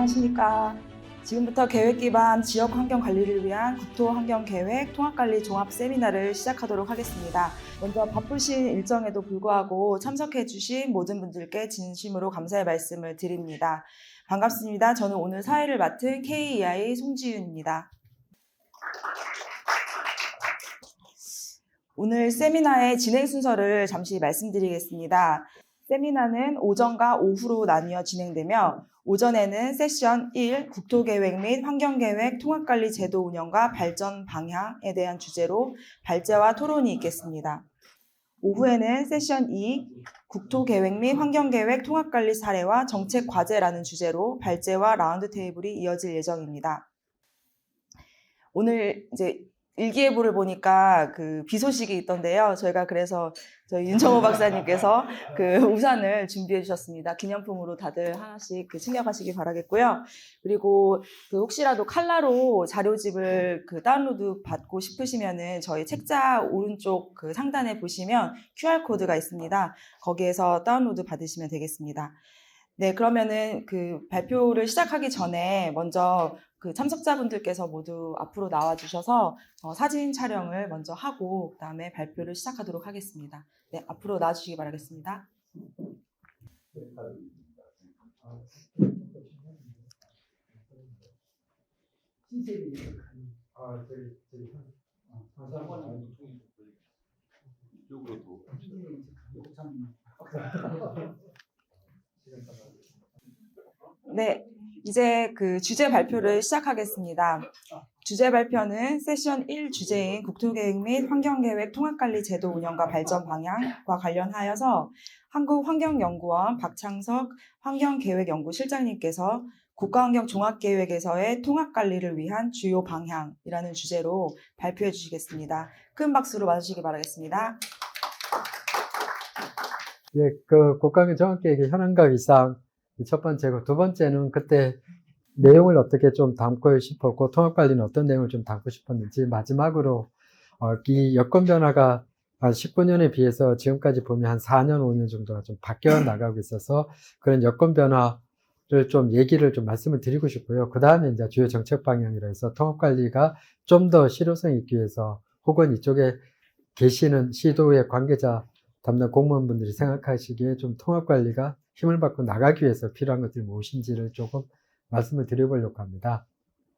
안녕하십니까. 지금부터 계획 기반 지역 환경 관리를 위한 국토 환경 계획 통합 관리 종합 세미나를 시작하도록 하겠습니다. 먼저 바쁘신 일정에도 불구하고 참석해 주신 모든 분들께 진심으로 감사의 말씀을 드립니다. 반갑습니다. 저는 오늘 사회를 맡은 KEI 송지윤입니다. 오늘 세미나의 진행 순서를 잠시 말씀드리겠습니다. 세미나는 오전과 오후로 나뉘어 진행되며 오전에는 세션 1 국토계획 및 환경계획 통합관리 제도 운영과 발전 방향에 대한 주제로 발제와 토론이 있겠습니다. 오후에는 세션 2 국토계획 및 환경계획 통합관리 사례와 정책 과제라는 주제로 발제와 라운드 테이블이 이어질 예정입니다. 오늘 이제 일기예보를 보니까 비 소식이 있던데요. 저희가 그래서 저희 윤정호 박사님께서 우산을 준비해 주셨습니다. 기념품으로 다들 하나씩 챙겨가시기 바라겠고요. 그리고 혹시라도 칼라로 자료집을 다운로드 받고 싶으시면은 저희 책자 오른쪽 상단에 보시면 QR코드가 있습니다. 거기에서 다운로드 받으시면 되겠습니다. 네, 그러면은 발표를 시작하기 전에 먼저 참석자분들께서 모두 앞으로 나와 주셔서 사진 촬영을 먼저 하고 그다음에 발표를 시작하도록 하겠습니다. 네, 앞으로 나와 주시기 바라겠습니다. 네, 이제 주제 발표를 시작하겠습니다. 주제 발표는 세션 1 주제인 국토계획 및 환경계획 통합관리 제도 운영과 발전 방향과 관련하여서 한국환경연구원 박창석 환경계획연구실장님께서 국가환경종합계획에서의 통합관리를 위한 주요 방향이라는 주제로 발표해 주시겠습니다. 큰 박수로 맞으시기 바라겠습니다. 예, 국가환경종합계획의 현황과 위상 첫 번째고, 두 번째는 그때 내용을 어떻게 좀 담고 싶었고, 통합관리는 어떤 내용을 좀 담고 싶었는지, 마지막으로, 이 여건 변화가 한 19년에 비해서 지금까지 보면 한 4년, 5년 정도가 좀 바뀌어 나가고 있어서 그런 여건 변화를 좀 얘기를 좀 말씀을 드리고 싶고요. 그 다음에 이제 주요 정책 방향이라 해서 통합관리가 좀 더 실효성 있기 위해서 혹은 이쪽에 계시는 시도의 관계자 담당 공무원분들이 생각하시기에 좀 통합관리가 힘을 받고 나가기 위해서 필요한 것들이 무엇인지를 조금 말씀을 드려보려고 합니다.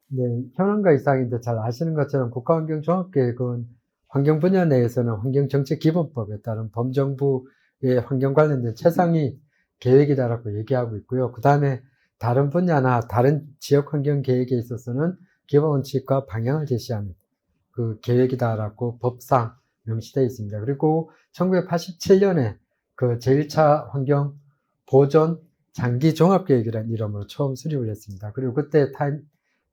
네, 현황과 이상인데 잘 아시는 것처럼 국가환경종합계획은 환경 분야 내에서는 환경정책기본법에 따른 범정부의 환경 관련된 최상위 계획이다라고 얘기하고 있고요. 그 다음에 다른 분야나 다른 지역환경계획에 있어서는 기본원칙과 방향을 제시하는 계획이다라고 법상 명시되어 있습니다. 그리고 1987년에 제1차 환경 보존 장기 종합계획이라는 이름으로 처음 수립을 했습니다. 그리고 그때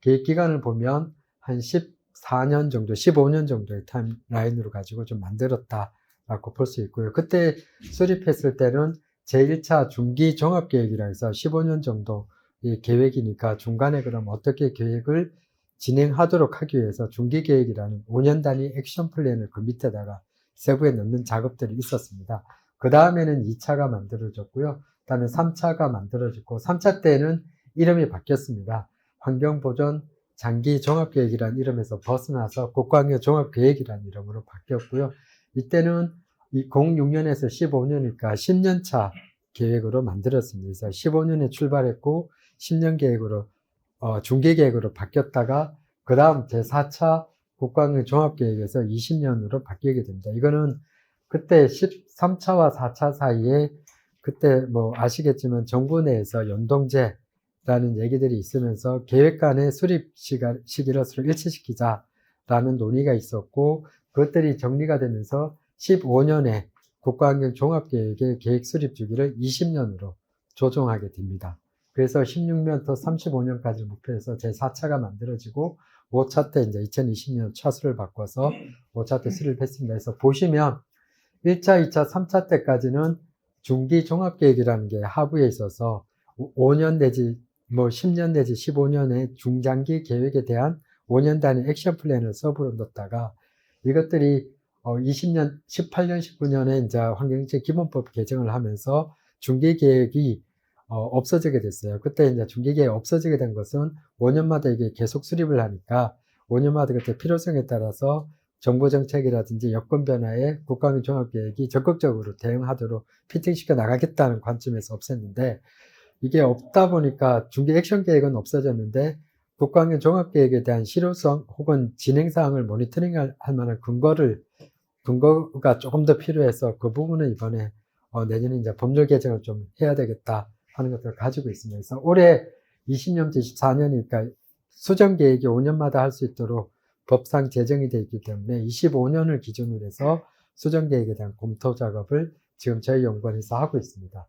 계획 기간을 보면 한 14년 정도, 15년 정도의 타임라인으로 가지고 좀 만들었다라고 볼 수 있고요. 그때 수립했을 때는 제1차 중기 종합계획이라 해서 15년 정도의 계획이니까 중간에 그럼 어떻게 계획을 진행하도록 하기 위해서 중기계획이라는 5년 단위 액션 플랜을 그 밑에다가 세부에 넣는 작업들이 있었습니다. 그 다음에는 2차가 만들어졌고요. 그 다음에 3차가 만들어졌고, 3차 때는 이름이 바뀌었습니다. 환경보존 장기 종합계획이라는 이름에서 벗어나서 국가환경 종합계획이라는 이름으로 바뀌었고요. 이때는 06년에서 15년이니까 10년차 계획으로 만들었습니다. 그래서 15년에 출발했고 10년 계획으로 중기계획으로 바뀌었다가 그 다음 제4차 국가환경 종합계획에서 20년으로 바뀌게 됩니다. 이거는 그때 13차와 4차 사이에 그때 아시겠지만 정부 내에서 연동제라는 얘기들이 있으면서 계획 간의 수립 시기를 서로 일치시키자라는 논의가 있었고, 그것들이 정리가 되면서 15년에 국가환경 종합계획의 계획 수립 주기를 20년으로 조정하게 됩니다. 그래서 16년부터 35년까지 목표해서 제4차가 만들어지고 5차 때 이제 2020년 차수를 바꿔서 5차 때 수립했습니다. 그래서 보시면 1차, 2차, 3차 때까지는 중기 종합계획이라는 게 하부에 있어서 5년 내지 10년 내지 15년의 중장기 계획에 대한 5년 단위 액션 플랜을 서부로 넣었다가 이것들이 20년, 18년, 19년에 이제 환경정책 기본법 개정을 하면서 중기 계획이 없어지게 됐어요. 그때 이제 중기계획이 없어지게 된 것은 5년마다 이게 계속 수립을 하니까 5년마다 그때 필요성에 따라서 정부 정책이라든지 여건 변화에 국가환경 종합계획이 적극적으로 대응하도록 피팅시켜 나가겠다는 관점에서 없앴는데 이게 없다 보니까 중기 액션 계획은 없어졌는데 국가환경 종합계획에 대한 실효성 혹은 진행사항을 모니터링할 만한 근거가 조금 더 필요해서 그 부분은 이번에 내년에 이제 법률 개정을 좀 해야 되겠다 하는 것들을 가지고 있습니다. 그래서 올해 20년부터 24년이니까 수정 계획이 5년마다 할 수 있도록 법상 제정이 되어 있기 때문에 25년을 기준으로 해서 수정 계획에 대한 검토 작업을 지금 저희 연구원에서 하고 있습니다.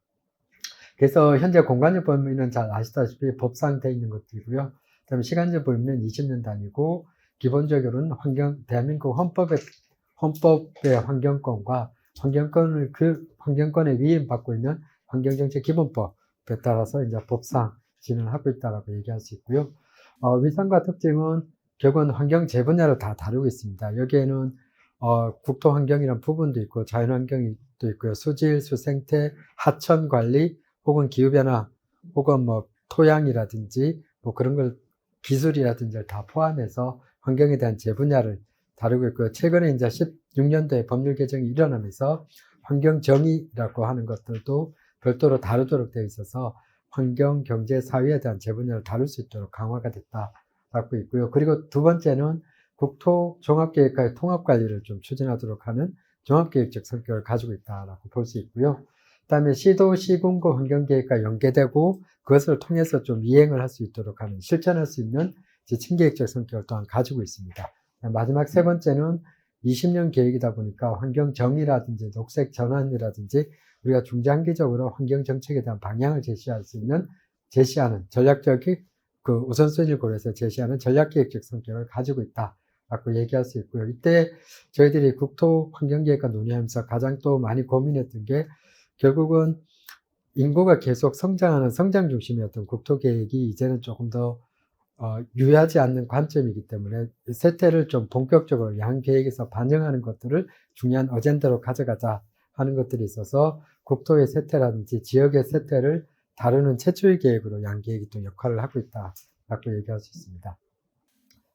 그래서 현재 공간적 범위는 잘 아시다시피 법상 되어 있는 것들이고요. 그다음에 시간적 범위는 20년 단위고 기본적으로는 대한민국 헌법의 환경권과 환경권에 위임받고 있는 환경정책 기본법에 따라서 이제 법상 진행하고 있다라고 얘기할 수 있고요. 위상과 특징은 결국은 환경재 분야를 다 다루고 있습니다. 여기에는 국토환경이라는 부분도 있고 자연환경도 있고요. 수질, 수생태, 하천 관리 혹은 기후변화 혹은 뭐 토양이라든지 뭐 그런 걸 기술이라든지 다 포함해서 환경에 대한 재 분야를 다루고 있고요. 최근에 이제 16년도에 법률 개정이 일어나면서 환경정의라고 하는 것들도 별도로 다루도록 되어 있어서 환경, 경제, 사회에 대한 재 분야를 다룰 수 있도록 강화가 됐다라고 있고요. 그리고 두 번째는 국토 종합계획과의 통합관리를 좀 추진하도록 하는 종합계획적 성격을 가지고 있다라고 볼 수 있고요. 그다음에 시도, 시군구 환경계획과 연계되고 그것을 통해서 좀 이행을 할 수 있도록 하는 실천할 수 있는 친계획적 성격을 또한 가지고 있습니다. 마지막 세 번째는 20년 계획이다 보니까 환경정의라든지 녹색 전환이라든지 우리가 중장기적으로 환경정책에 대한 방향을 제시하는 전략적인 그 우선순위를 고려해서 제시하는 전략계획적 성격을 가지고 있다라고 얘기할 수 있고요. 이때 저희들이 국토 환경계획과 논의하면서 가장 또 많이 고민했던 게 결국은 인구가 계속 성장하는 성장 중심이었던 국토계획이 이제는 조금 더 유의하지 않는 관점이기 때문에 세태를 좀 본격적으로 양계획에서 반영하는 것들을 중요한 어젠다로 가져가자 하는 것들이 있어서 국토의 세태라든지 지역의 세태를 다루는 최초의 계획으로 양계획이 또 역할을 하고 있다라고 얘기할 수 있습니다.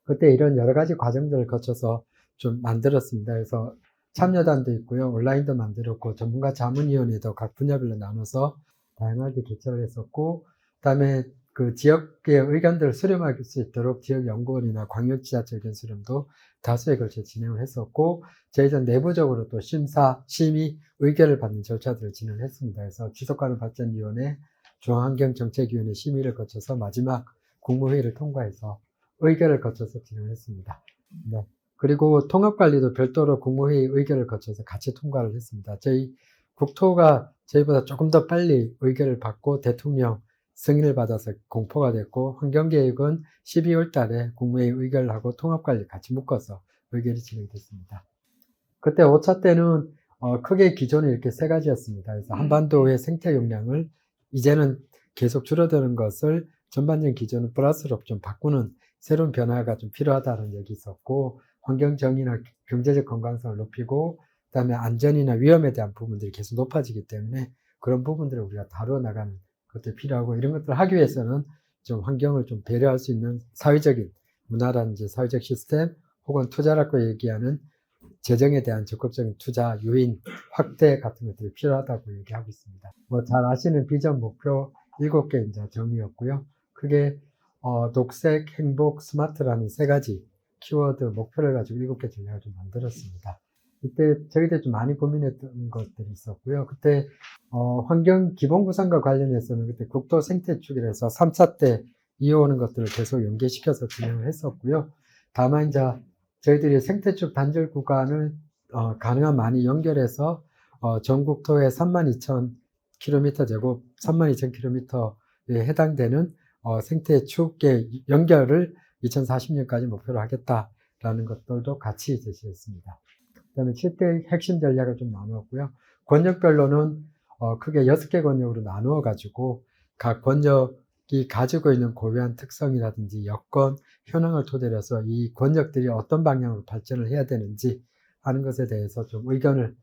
그때 이런 여러 가지 과정들을 거쳐서 좀 만들었습니다. 그래서 참여단도 있고요. 온라인도 만들었고 전문가 자문위원회도 각 분야별로 나눠서 다양하게 개최를 했었고 그다음에 그 지역의 의견들을 수렴할 수 있도록 지역연구원이나 광역지자체 의견 수렴도 다수에 걸쳐 진행을 했었고 저희들 내부적으로 또 심의, 의결을 받는 절차들을 진행을 했습니다. 그래서 지속가능발전위원회, 중앙환경정책위원회 심의를 거쳐서 마지막 국무회의를 통과해서 의결을 거쳐서 진행을 했습니다. 네. 그리고 통합관리도 별도로 국무회의 의결을 거쳐서 같이 통과를 했습니다. 저희 국토가 저희보다 조금 더 빨리 의결을 받고 대통령 승인을 받아서 공포가 됐고 환경계획은 12월 달에 국무회의 의결을 하고 통합관리 같이 묶어서 의결이 진행됐습니다. 그때 5차 때는 크게 기존에 이렇게 세 가지였습니다. 그래서 한반도의 생태 용량을 이제는 계속 줄어드는 것을 전반적인 기준을 플러스로 좀 바꾸는 새로운 변화가 좀 필요하다는 얘기 있었고 환경정의나 경제적 건강성을 높이고 그다음에 안전이나 위험에 대한 부분들이 계속 높아지기 때문에 그런 부분들을 우리가 다루어 나가는 것도 필요하고 이런 것들을 하기 위해서는 좀 환경을 좀 배려할 수 있는 사회적인 문화라든지 사회적 시스템 혹은 투자라고 얘기하는 재정에 대한 적극적인 투자, 유인, 확대 같은 것들이 필요하다고 얘기하고 있습니다. 뭐 잘 아시는 비전 목표 7개 이제 정의였고요. 그게 녹색, 행복, 스마트라는 세 가지 키워드 목표를 가지고 7개 전략을 좀 만들었습니다. 이때 저희들 좀 많이 고민했던 것들이 있었고요. 그때 환경 기본 구상과 관련해서는 그때 국토 생태축이라 해서 3차 때 이어오는 것들을 계속 연계시켜서 진행을 했었고요. 다만 이제 저희들이 생태축 단절 구간을 가능한 많이 연결해서 전국토의 32,000km 제곱, 32,000km에 해당되는 생태축의 연결을 2040년까지 목표로 하겠다라는 것들도 같이 제시했습니다. 그다음에 7대 핵심 전략을 좀 나누었고요. 권역별로는 크게 6개 권역으로 나누어 가지고 각 권역이 가지고 있는 고유한 특성이라든지 여건, 현황을 토대로 해서 이 권역들이 어떤 방향으로 발전을 해야 되는지 하는 것에 대해서 좀 의견을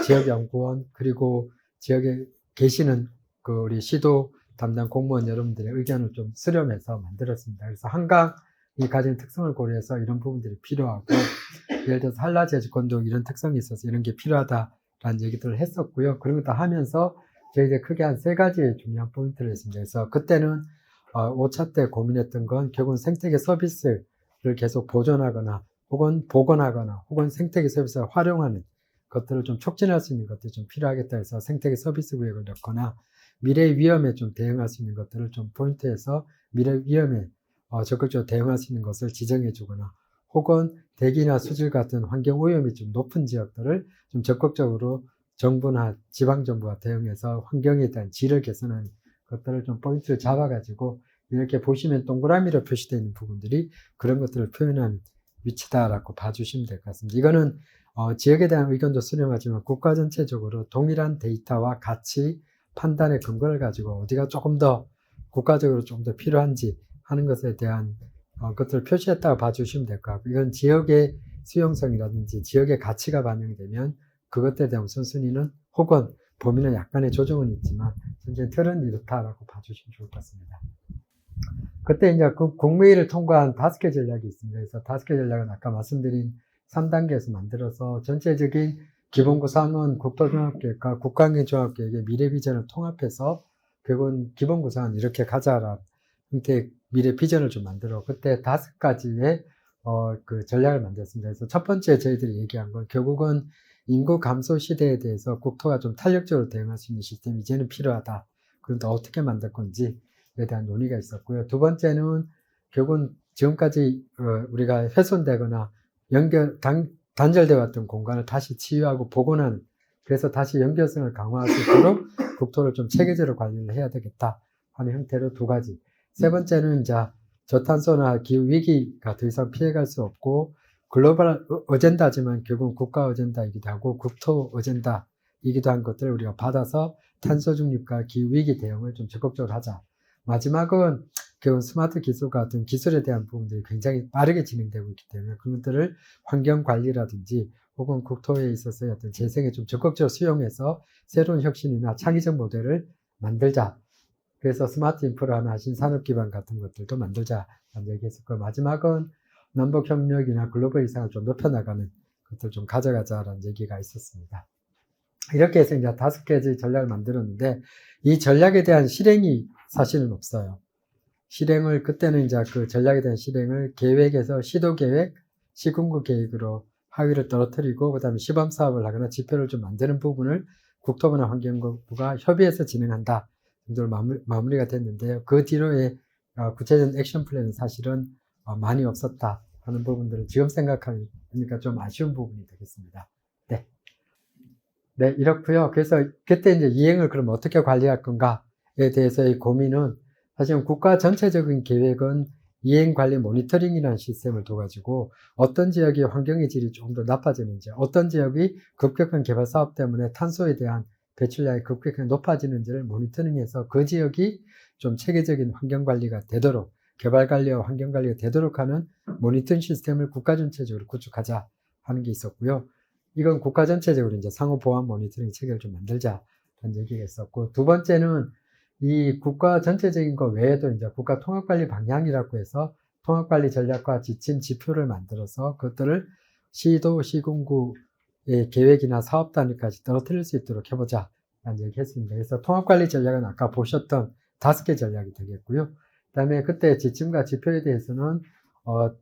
지역연구원 그리고 지역에 계시는 그 우리 시도 담당 공무원 여러분들의 의견을 좀 수렴해서 만들었습니다. 그래서 한강이 가진 특성을 고려해서 이런 부분들이 필요하고, 예를 들어서 한라제주권도 이런 특성이 있어서 이런 게 필요하다라는 얘기들을 했었고요. 그런 것도 하면서 저희들 크게 한 3가지의 중요한 포인트를 했습니다. 그래서 그때는 5차 때 고민했던 건 결국은 생태계 서비스를 계속 보존하거나 혹은 복원하거나 혹은 생태계 서비스를 활용하는 것들을 좀 촉진할 수 있는 것들이 좀 필요하겠다 해서 생태계 서비스 구역을 넣거나 미래의 위험에 좀 대응할 수 있는 것들을 좀 포인트해서 미래 위험에 적극적으로 대응할 수 있는 것을 지정해 주거나 혹은 대기나 수질 같은 환경 오염이 좀 높은 지역들을 좀 적극적으로 정부나 지방정부가 대응해서 환경에 대한 질을 개선하는 것들을 좀 포인트를 잡아가지고 이렇게 보시면 동그라미로 표시되어 있는 부분들이 그런 것들을 표현한 위치다라고 봐주시면 될 것 같습니다. 이거는 지역에 대한 의견도 수렴하지만 국가 전체적으로 동일한 데이터와 가치, 판단의 근거를 가지고 어디가 조금 더 국가적으로 좀 더 필요한지 하는 것에 대한 것들을 표시했다고 봐주시면 될 것 같고, 이건 지역의 수용성이라든지 지역의 가치가 반영되면 그것에 대한 우선순위는 혹은 범위는 약간의 조정은 있지만 전체 틀은 이렇다라고 봐주시면 좋을 것 같습니다. 그때 이제 그 국무회의를 통과한 5개 전략이 있습니다. 그래서 5개 전략은 아까 말씀드린 3단계에서 만들어서 전체적인 기본구상은 국토종합계획과 국가환경종합계획의 미래비전을 통합해서 결국은 기본구상은 이렇게 가자라는 형태의 미래 비전을 좀 만들어 그때 5가지의 그 전략을 만들었습니다. 그래서 첫 번째 저희들이 얘기한 건 결국은 인구 감소 시대에 대해서 국토가 좀 탄력적으로 대응할 수 있는 시스템이 이제는 필요하다. 그런데 어떻게 만들 건지에 대한 논의가 있었고요. 두 번째는 결국은 지금까지 우리가 훼손되거나 단절되어 왔던 공간을 다시 치유하고 복원하는, 그래서 다시 연결성을 강화할 수 있도록 국토를 좀 체계적으로 관리를 해야 되겠다 하는 형태로 2가지. 세 번째는 이제 저탄소나 기후위기가 더 이상 피해갈 수 없고 글로벌 어젠다지만 결국은 국가 어젠다이기도 하고 국토 어젠다이기도 한 것들을 우리가 받아서 탄소 중립과 기후위기 대응을 좀 적극적으로 하자. 마지막은 결국 스마트 기술 같은 기술에 대한 부분들이 굉장히 빠르게 진행되고 있기 때문에 그것들을 환경 관리라든지 혹은 국토에 있어서의 어떤 재생에 좀 적극적으로 수용해서 새로운 혁신이나 창의적 모델을 만들자. 그래서 스마트 인프라나 신산업 기반 같은 것들도 만들자라는 얘기했었고, 마지막은 남북 협력이나 글로벌 이상을 좀 높여나가는 것들 좀 가져가자라는 얘기가 있었습니다. 이렇게 해서 이제 5개의 전략을 만들었는데 이 전략에 대한 실행이 사실은 없어요. 실행을 그때는 이제 그 전략에 대한 실행을 계획에서 시도 계획, 시군구 계획으로 하위를 떨어뜨리고 그다음에 시범 사업을 하거나 지표를 좀 만드는 부분을 국토부나 환경부가 협의해서 진행한다 정도로 마무리가 됐는데요. 그 뒤로의 구체적인 액션 플랜은 사실은 많이 없었다 하는 부분들을 지금 생각하니까 좀 아쉬운 부분이 되겠습니다. 네. 네, 이렇고요. 그래서 그때 이제 이행을 그럼 어떻게 관리할 건가에 대해서의 고민은 사실은 국가 전체적인 계획은 이행 관리 모니터링이라는 시스템을 둬가지고 어떤 지역의 환경의 질이 조금 더 나빠지는지, 어떤 지역이 급격한 개발 사업 때문에 탄소에 대한 배출량이 급격하게 높아지는지를 모니터링해서 그 지역이 좀 체계적인 환경 관리가 되도록, 개발 관리와 환경 관리가 되도록 하는 모니터링 시스템을 국가 전체적으로 구축하자 하는 게 있었고요. 이건 국가 전체적으로 이제 상호 보안 모니터링 체계를 좀 만들자라는 얘기가 있었고, 두 번째는 이 국가 전체적인 것 외에도 이제 국가 통합관리 방향이라고 해서 통합관리 전략과 지침, 지표를 만들어서 그것들을 시도, 시군구의 계획이나 사업 단위까지 떨어뜨릴 수 있도록 해보자 라는 얘기 했습니다. 그래서 통합관리 전략은 아까 보셨던 5개 전략이 되겠고요. 그 다음에 그때 지침과 지표에 대해서는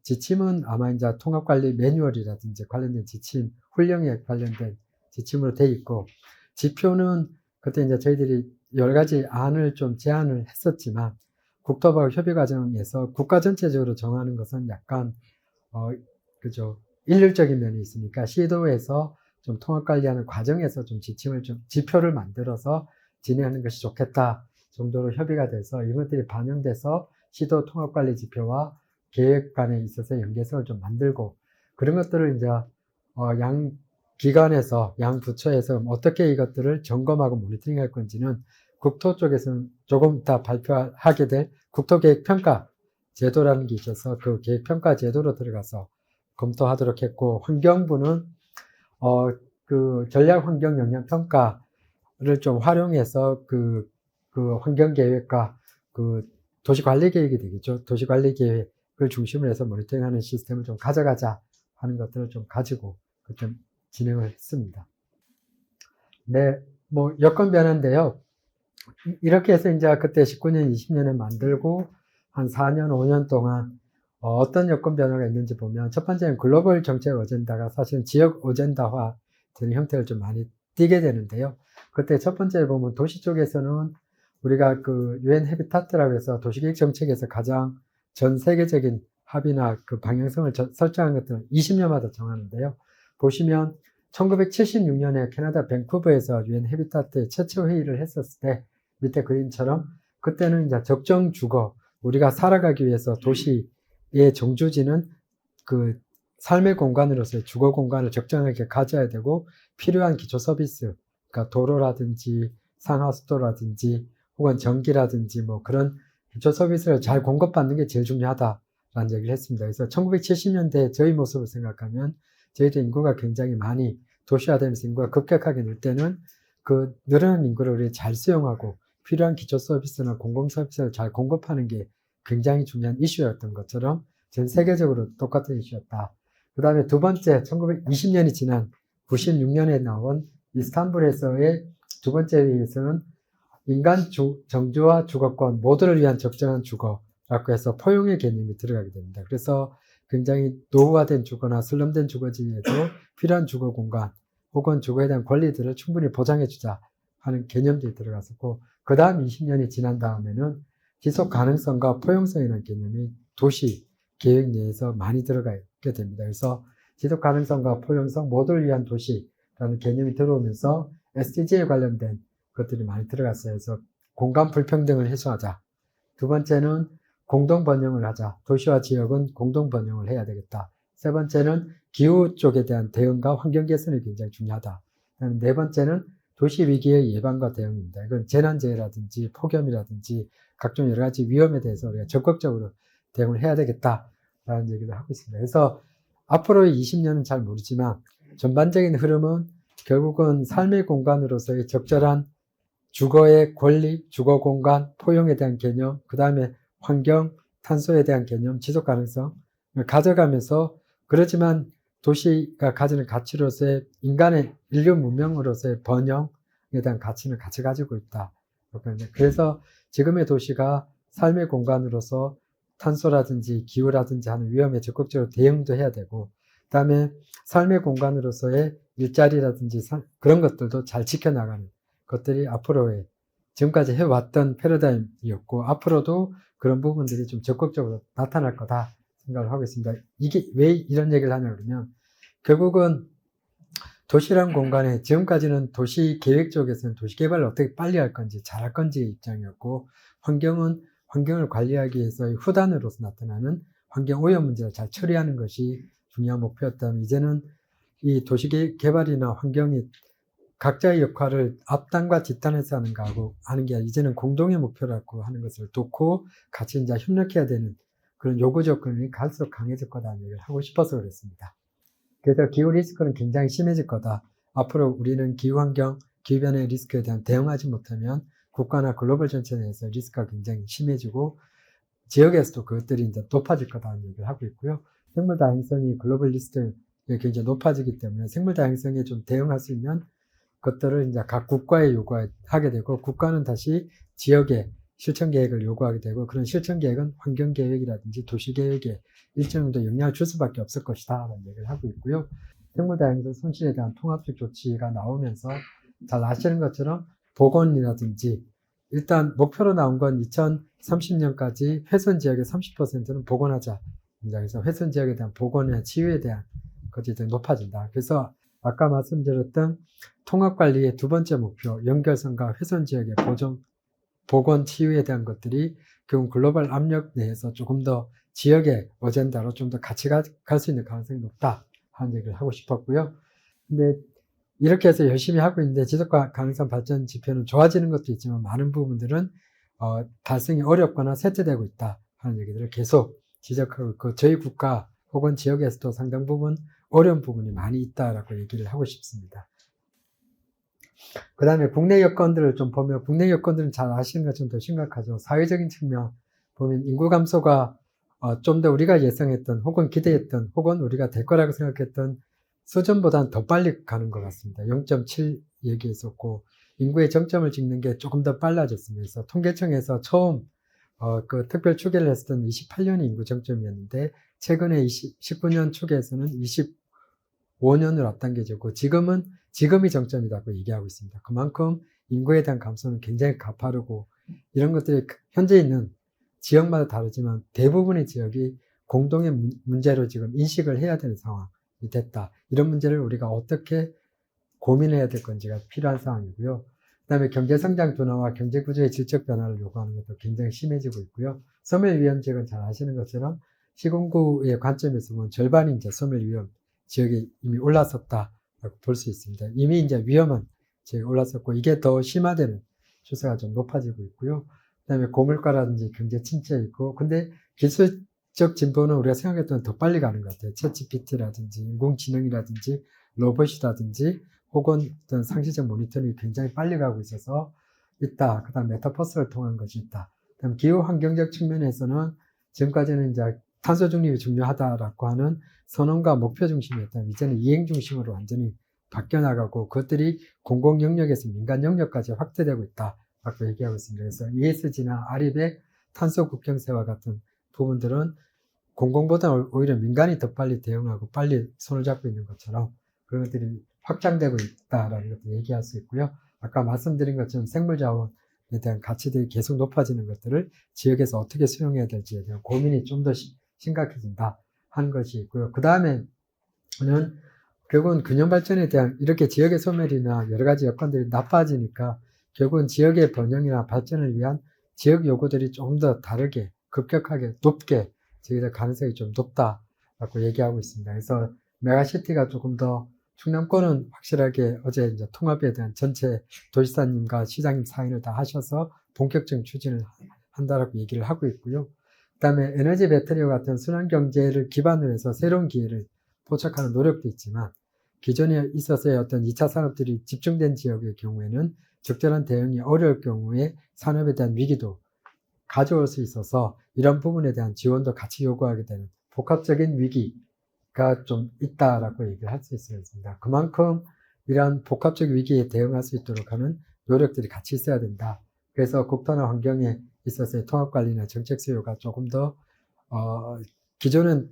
지침은 아마 이제 통합관리 매뉴얼이라든지 관련된 지침, 훈령에 관련된 지침으로 돼 있고, 지표는 그때 이제 저희들이 여러 가지 안을 좀 제안을 했었지만, 국토부와 협의 과정에서 국가 전체적으로 정하는 것은 약간, 그죠. 일률적인 면이 있으니까 시도에서 좀 통합관리하는 과정에서 좀 지표를 만들어서 진행하는 것이 좋겠다 정도로 협의가 돼서 이것들이 반영돼서 시도 통합관리 지표와 계획 간에 있어서 연계성을 좀 만들고, 그런 것들을 이제 양 기관에서 양 부처에서 어떻게 이것들을 점검하고 모니터링 할 건지는 국토 쪽에서는 조금 이따 발표하게 될 국토계획평가 제도라는 게 있어서 그 계획평가 제도로 들어가서 검토하도록 했고, 환경부는 그 전략 환경 영향 평가를 좀 활용해서 그 그 환경계획과 그 도시관리계획이 되겠죠. 도시관리계획을 중심으로 해서 모니터링하는 시스템을 좀 가져가자 하는 것들을 좀 가지고 좀 진행을 했습니다. 네, 뭐 여건 변화인데요. 이렇게 해서 이제 그때 19년, 20년에 만들고 한 4년, 5년 동안 어떤 여건 변화가 있는지 보면 첫 번째는 글로벌 정책 어젠다가 사실은 지역 어젠다화 되는 형태를 좀 많이 띠게 되는데요. 그때 첫 번째 보면 도시 쪽에서는 우리가 그 UN 해비타트라고 해서 도시계획 정책에서 가장 전 세계적인 합의나 그 방향성을 설정한 것들은 20년마다 정하는데요. 보시면 1976년에 캐나다 밴쿠버에서 UN 해비타트의 최초 회의를 했었을 때 밑에 그림처럼 그때는 이제 적정 주거, 우리가 살아가기 위해서 도시의 정주지는 그 삶의 공간으로서의 주거 공간을 적정하게 가져야 되고 필요한 기초 서비스, 그러니까 도로라든지 상하수도라든지 혹은 전기라든지 뭐 그런 기초 서비스를 잘 공급받는 게 제일 중요하다라는 얘기를 했습니다. 그래서 1970년대 저희 모습을 생각하면 저희도 인구가 굉장히 많이 도시화되면서 인구가 급격하게 늘 때는 그 늘어난 인구를 우리 잘 수용하고 필요한 기초 서비스나 공공 서비스를 잘 공급하는 게 굉장히 중요한 이슈였던 것처럼 전 세계적으로 똑같은 이슈였다. 그 다음에 두 번째, 1920년이 지난 96년에 나온 이스탄불에서의 두 번째 회의에서는 인간 정주와 주거권 모두를 위한 적정한 주거라고 해서 포용의 개념이 들어가게 됩니다. 그래서 굉장히 노후화된 주거나 슬럼된 주거지에도 필요한 주거 공간 혹은 주거에 대한 권리들을 충분히 보장해주자 하는 개념들이 들어갔었고, 그 다음 20년이 지난 다음에는 지속 가능성과 포용성이라는 개념이 도시 계획 내에서 많이 들어가게 됩니다. 그래서 지속 가능성과 포용성 모두를 위한 도시라는 개념이 들어오면서 SDG에 관련된 것들이 많이 들어갔어요. 그래서 공간 불평등을 해소하자. 두 번째는 공동 번영을 하자. 도시와 지역은 공동 번영을 해야 되겠다. 세 번째는 기후 쪽에 대한 대응과 환경 개선이 굉장히 중요하다. 네 번째는 도시 위기의 예방과 대응입니다. 이건 재난재해라든지 폭염이라든지 각종 여러 가지 위험에 대해서 우리가 적극적으로 대응을 해야 되겠다라는 얘기를 하고 있습니다. 그래서 앞으로의 20년은 잘 모르지만 전반적인 흐름은 결국은 삶의 공간으로서의 적절한 주거의 권리, 주거 공간, 포용에 대한 개념, 그 다음에 환경, 탄소에 대한 개념, 지속 가능성을 가져가면서, 그렇지만 도시가 가지는 가치로서의 인간의 인류 문명으로서의 번영에 대한 가치는 같이 가지고 있다. 그래서 지금의 도시가 삶의 공간으로서 탄소라든지 기후라든지 하는 위험에 적극적으로 대응도 해야 되고, 그 다음에 삶의 공간으로서의 일자리라든지 그런 것들도 잘 지켜나가는 것들이 앞으로의 지금까지 해왔던 패러다임이었고, 앞으로도 그런 부분들이 좀 적극적으로 나타날 거다 생각을 하고 있습니다. 이게 왜 이런 얘기를 하냐 그러면, 결국은 도시란 공간에 지금까지는 도시 계획 쪽에서는 도시 개발을 어떻게 빨리 할 건지 잘할 건지의 입장이었고, 환경은 환경을 관리하기 위해서 후단으로서 나타나는 환경 오염 문제를 잘 처리하는 것이 중요한 목표였다면, 이제는 이 도시 개발이나 환경이 각자의 역할을 앞단과 뒷단에서 하는 게 이제는 공동의 목표라고 하는 것을 놓고 같이 이제 협력해야 되는 그런 요구 조건이 갈수록 강해질 거다는 얘기를 하고 싶어서 그랬습니다. 그래서 기후 리스크는 굉장히 심해질 거다. 앞으로 우리는 기후환경, 기후변화의 리스크에 대한 대응하지 못하면 국가나 글로벌 전체 내에서 리스크가 굉장히 심해지고 지역에서도 그것들이 이제 높아질 거다는 얘기를 하고 있고요. 생물 다양성이 글로벌 리스크에 굉장히 높아지기 때문에 생물 다양성에 좀 대응할 수 있는 것들을 이제 각 국가에 요구하게 되고, 국가는 다시 지역에 실천 계획을 요구하게 되고, 그런 실천 계획은 환경 계획이라든지 도시 계획에 일정 정도 영향을 줄 수밖에 없을 것이다 라는 얘기를 하고 있고요. 생물 다양성 손실에 대한 통합적 조치가 나오면서 잘 아시는 것처럼 복원이라든지, 일단 목표로 나온 건 2030년까지 훼손 지역의 30%는 복원하자. 그래서 훼손 지역에 대한 복원이나 치유에 대한 것이 더 높아진다. 그래서 아까 말씀드렸던 통합관리의 두 번째 목표, 연결성과 훼손 지역의 복원, 치유에 대한 것들이 결국 글로벌 압력 내에서 조금 더 지역의 어젠다로 좀 더 같이 갈 수 있는 가능성이 높다 하는 얘기를 하고 싶었고요. 근데 이렇게 해서 열심히 하고 있는데 지속 가능성 발전 지표는 좋아지는 것도 있지만 많은 부분들은 달성이 어렵거나 쇠퇴되고 있다 하는 얘기들을 계속 지적하고 있고, 저희 국가 혹은 지역에서도 상당 부분 어려운 부분이 많이 있다라고 얘기를 하고 싶습니다. 그 다음에 국내 여건들을 좀 보면, 국내 여건들은 잘 아시는 것처럼 더 심각하죠. 사회적인 측면 보면 인구 감소가 좀 더 우리가 예상했던 혹은 기대했던 혹은 우리가 될 거라고 생각했던 수준보다는 더 빨리 가는 것 같습니다. 0.7 얘기했었고 인구의 정점을 찍는 게 조금 더 빨라졌습니다. 그래서 통계청에서 처음 그 특별 추계를 했었던 28년이 인구 정점이었는데 최근에 19년 추계에서는 25년을 앞당겨졌고 지금이 정점이라고 얘기하고 있습니다. 그만큼 인구에 대한 감소는 굉장히 가파르고 이런 것들이 현재 있는 지역마다 다르지만 대부분의 지역이 공동의 문제로 지금 인식을 해야 되는 상황이 됐다. 이런 문제를 우리가 어떻게 고민해야 될 건지가 필요한 상황이고요. 그다음에 경제성장 둔화와 경제구조의 질적 변화를 요구하는 것도 굉장히 심해지고 있고요. 소멸위험 지역은 잘 아시는 것처럼 시군구의 관점에서 보면 절반이 이제 소멸위험 지역에 이미 올라섰다라고 볼 수 있습니다. 이미 이제 위험한 지역에 올라섰고 이게 더 심화되는 추세가 좀 높아지고 있고요. 그다음에 고물가라든지 경제 침체 있고, 근데 기술적 진보는 우리가 생각했던 더 빨리 가는 것 같아요. 챗GPT라든지 인공지능이라든지 로봇이라든지 혹은 어떤 상시적 모니터링이 굉장히 빨리 가고 있어서 있다. 그다음 메타버스를 통한 것이 있다. 그다음 기후 환경적 측면에서는 지금까지는 이제 탄소 중립이 중요하다라고 하는 선언과 목표 중심이었다면 이제는 이행 중심으로 완전히 바뀌어 나가고 그것들이 공공 영역에서 민간 영역까지 확대되고 있다라고 얘기하고 있습니다. 그래서 ESG나 RE100, 탄소 국경세와 같은 부분들은 공공보다 오히려 민간이 더 빨리 대응하고 빨리 손을 잡고 있는 것처럼 그런 것들이 확장되고 있다라는 것도 얘기할 수 있고요. 아까 말씀드린 것처럼 생물자원에 대한 가치들이 계속 높아지는 것들을 지역에서 어떻게 수용해야 될지에 대한 고민이 좀 더 심각해진다 하는 것이 있고요. 그 다음에는 결국은 균형 발전에 대한 이렇게 지역의 소멸이나 여러 가지 여건들이 나빠지니까 결국은 지역의 번영이나 발전을 위한 지역 요구들이 조금 더 다르게 급격하게 높게 저희들 가능성이 좀 높다라고 얘기하고 있습니다. 그래서 메가시티가 조금 더 충남권은 확실하게 어제 이제 통합에 대한 전체 도지사님과 시장님 사인을 다 하셔서 본격적인 추진을 한다라고 얘기를 하고 있고요. 그다음에 에너지 배터리와 같은 순환 경제를 기반으로 해서 새로운 기회를 포착하는 노력도 있지만 기존에 있어서의 어떤 2차 산업들이 집중된 지역의 경우에는 적절한 대응이 어려울 경우에 산업에 대한 위기도 가져올 수 있어서 이런 부분에 대한 지원도 같이 요구하게 되는 복합적인 위기가 좀 있다라고 얘기를 할 수 있습니다. 그만큼 이러한 복합적 위기에 대응할 수 있도록 하는 노력들이 같이 있어야 된다. 그래서 국토나 환경에 있어서의 통합관리나 정책 수요가 조금 더 기존은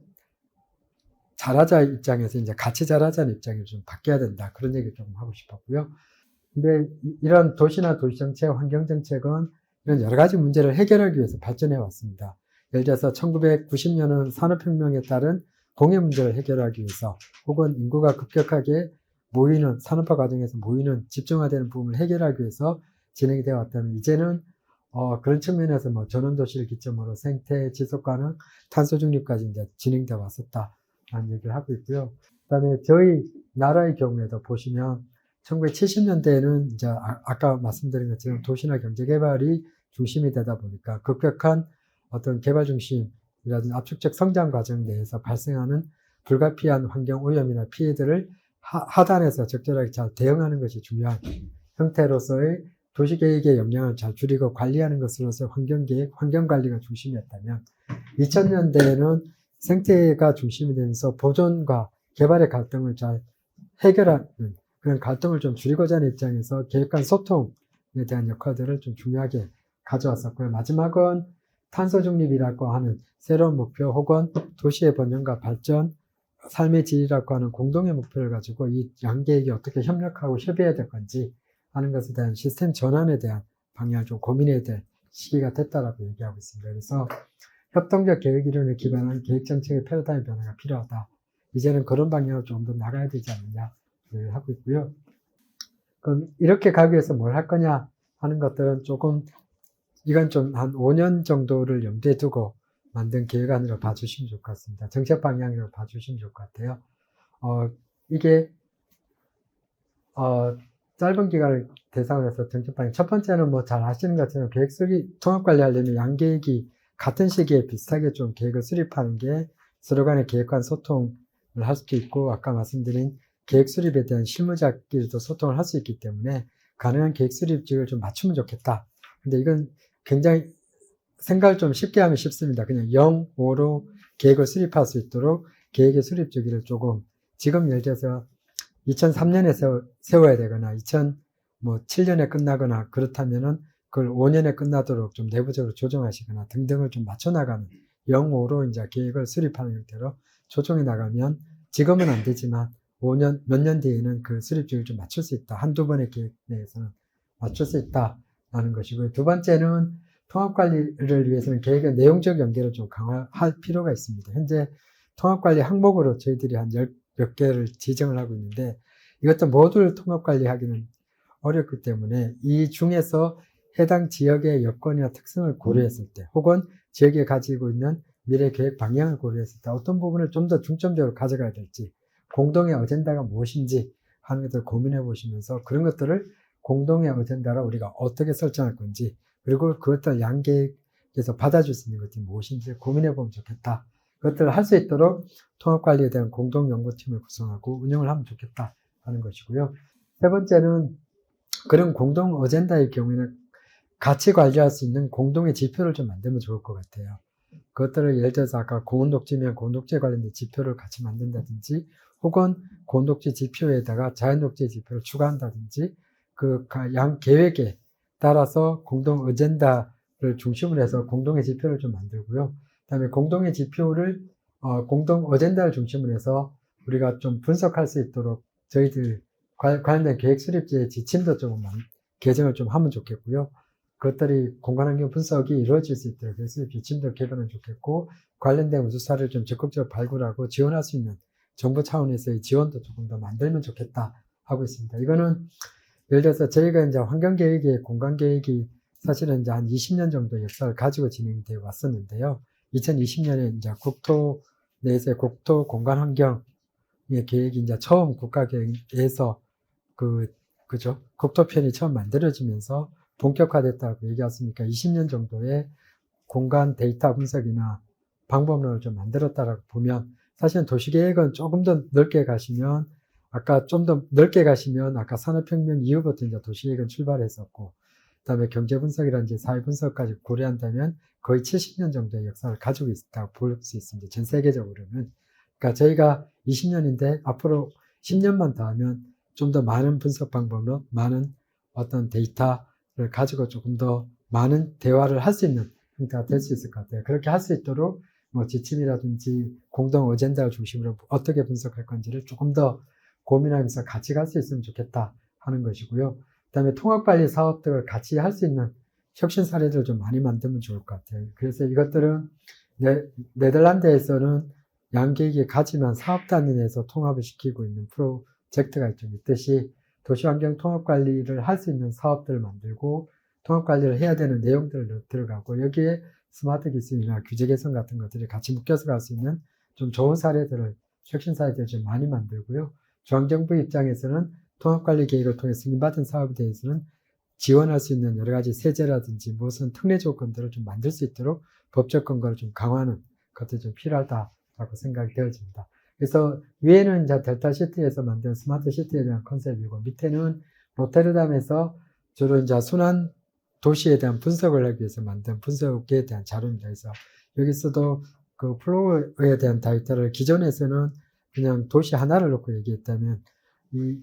잘하자 입장에서 이제 같이 잘하자는 입장이 좀 바뀌어야 된다. 그런 얘기를 좀 하고 싶었고요. 근데 이런 도시나 도시정책, 환경정책은 이런 여러 가지 문제를 해결하기 위해서 발전해 왔습니다. 예를 들어서 1990년은 산업혁명에 따른 공해 문제를 해결하기 위해서 혹은 인구가 급격하게 모이는 산업화 과정에서 모이는 집중화되는 부분을 해결하기 위해서 진행이 되어 왔다면 이제는 그런 측면에서 뭐 전원도시를 기점으로 생태, 지속가능, 탄소 중립까지 이제 진행되어 왔었다라는 얘기를 하고 있고요. 그다음에 저희 나라의 경우에도 보시면 1970년대에는 이제 아까 말씀드린 것처럼 도시나 경제 개발이 중심이 되다 보니까 급격한 어떤 개발 중심이라든지 압축적 성장 과정 내에서 발생하는 불가피한 환경 오염이나 피해들을 하단에서 적절하게 잘 대응하는 것이 중요한 형태로서의 도시계획의 영향을 잘 줄이고 관리하는 것으로서 환경계획, 환경관리가 중심이었다면 2000년대에는 생태가 중심이 되면서 보존과 개발의 갈등을 잘 해결하는 그런 갈등을 좀 줄이고자 하는 입장에서 계획 간 소통에 대한 역할들을 좀 중요하게 가져왔었고요. 마지막은 탄소 중립이라고 하는 새로운 목표 혹은 도시의 번영과 발전, 삶의 질이라고 하는 공동의 목표를 가지고 이 양계획이 어떻게 협력하고 협의해야 될 건지 하는 것에 대한 시스템 전환에 대한 방향을 좀 고민해야 될 시기가 됐다라고 얘기하고 있습니다. 그래서 협동적 계획 이론에 기반한 계획정책의 패러다임 변화가 필요하다. 이제는 그런 방향으로 좀 더 나가야 되지 않느냐 하고 있고요. 그럼 이렇게 가기 위해서 뭘 할 거냐 하는 것들은 조금 이건 좀 한 5년 정도를 염두에 두고 만든 계획안으로 봐주시면 좋을 것 같습니다. 정책 방향으로 봐주시면 좋을 것 같아요. 이게 짧은 기간을 대상으로 해서 정책 방향. 첫 번째는 뭐 잘 아시는 것처럼 계획 수립, 통합 관리하려면 양계획이 같은 시기에 비슷하게 좀 계획을 수립하는 게 서로 간의 계획 간 소통을 할 수도 있고 아까 말씀드린 계획 수립에 대한 실무자끼리도 소통을 할 수 있기 때문에 가능한 계획 수립지를 좀 맞추면 좋겠다. 근데 이건 굉장히 생각을 좀 쉽게 하면 쉽습니다. 그냥 0, 5로 계획을 수립할 수 있도록 계획의 수립 주기를 조금 지금 예를 들어서 2003년에 세워야 되거나 2007년에 끝나거나 그렇다면은 그걸 5년에 끝나도록 좀 내부적으로 조정하시거나 등등을 좀 맞춰나가는 0, 5로 이제 계획을 수립하는 형태로 조정해 나가면 지금은 안 되지만 5년, 몇 년 뒤에는 그 수립 주기를 좀 맞출 수 있다. 한두 번의 계획 내에서는 맞출 수 있다라는 것이고요. 두 번째는 통합관리를 위해서는 계획의 내용적 연계를 좀 강화할 필요가 있습니다. 현재 통합관리 항목으로 저희들이 한 몇 개를 지정을 하고 있는데 이것도 모두를 통합관리하기는 어렵기 때문에 이 중에서 해당 지역의 여건이나 특성을 고려했을 때 혹은 지역이 가지고 있는 미래 계획 방향을 고려했을 때 어떤 부분을 좀 더 중점적으로 가져가야 될지 공동의 어젠다가 무엇인지 하는 것들을 고민해 보시면서 그런 것들을 공동의 어젠다로 우리가 어떻게 설정할 건지 그리고 그것들 양계획에서 받아줄 수 있는 것들이 무엇인지 고민해 보면 좋겠다. 그것들을 할 수 있도록 통합관리에 대한 공동연구팀을 구성하고 운영을 하면 좋겠다 하는 것이고요. 세 번째는 그런 공동 어젠다의 경우에는 같이 관리할 수 있는 공동의 지표를 좀 만들면 좋을 것 같아요. 그것들을 예를 들어서 아까 공원독지면 공원독지에 관련된 지표를 같이 만든다든지 혹은 공원독지 지표에다가 자연독지 지표를 추가한다든지 그 양 계획에 따라서 공동 어젠다를 중심으로 해서 공동의 지표를 좀 만들고요. 그다음에 공동의 지표를 공동 어젠다를 중심으로 해서 우리가 좀 분석할 수 있도록 저희들 관련된 계획 수립지의 지침도 좀 개정을 좀 하면 좋겠고요. 그것들이 공간환경 분석이 이루어질 수 있도록 계획 수립 지침도 개선하면 좋겠고 관련된 우수사를 좀 적극적으로 발굴하고 지원할 수 있는 정부 차원에서의 지원도 조금 더 만들면 좋겠다 하고 있습니다. 이거는 예를 들어서 저희가 이제 환경계획이 공간계획이 사실은 이제 한 20년 정도 역사를 가지고 진행되어 왔었는데요. 2020년에 이제 국토 내에서의 국토 공간환경의 계획이 이제 처음 국가계획에서 그죠? 국토편이 처음 만들어지면서 본격화됐다고 얘기했으니까 20년 정도의 공간 데이터 분석이나 방법론을 좀 만들었다라고 보면 사실은 도시계획은 조금 더 넓게 가시면 아까 좀 더 넓게 가시면 아까 산업혁명 이후부터 이제 도시계획은 출발했었고 그다음에 경제분석이라든지 사회분석까지 고려한다면 거의 70년 정도의 역사를 가지고 있다고 볼 수 있습니다. 전 세계적으로는. 그러니까 저희가 20년인데 앞으로 10년만 더 하면 좀 더 많은 분석 방법론, 많은 어떤 데이터를 가지고 조금 더 많은 대화를 할 수 있는 형태가 될 수 있을 것 같아요. 그렇게 할 수 있도록 뭐 지침이라든지 공동 어젠다를 중심으로 어떻게 분석할 건지를 조금 더 고민하면서 같이 갈 수 있으면 좋겠다 하는 것이고요. 그다음에 통합관리 사업들을 같이 할 수 있는 혁신 사례들을 좀 많이 만들면 좋을 것 같아요. 그래서 이것들은 네덜란드에서는 양계획이 가지만 사업단위에서 통합을 시키고 있는 프로젝트가 좀 있듯이 도시환경 통합관리를 할 수 있는 사업들을 만들고 통합관리를 해야 되는 내용들을 들어가고 여기에 스마트 기술이나 규제 개선 같은 것들이 같이 묶여서 갈 수 있는 좀 좋은 사례들을 혁신 사례들을 좀 많이 만들고요. 중앙정부 입장에서는 통합관리 계획을 통해 승인받은 사업에 대해서는 지원할 수 있는 여러 가지 세제라든지 무슨 특례 조건들을 좀 만들 수 있도록 법적 근거를 좀 강화하는 것도 좀 필요하다라고 생각이 되어집니다. 그래서 위에는 이제 델타시티에서 만든 스마트시티에 대한 컨셉이고 밑에는 로테르담에서 주로 이제 순환 도시에 대한 분석을 하기 위해서 만든 분석에 대한 자료입니다. 그래서 여기서도 그 플로우에 대한 데이터를 기존에서는 그냥 도시 하나를 놓고 얘기했다면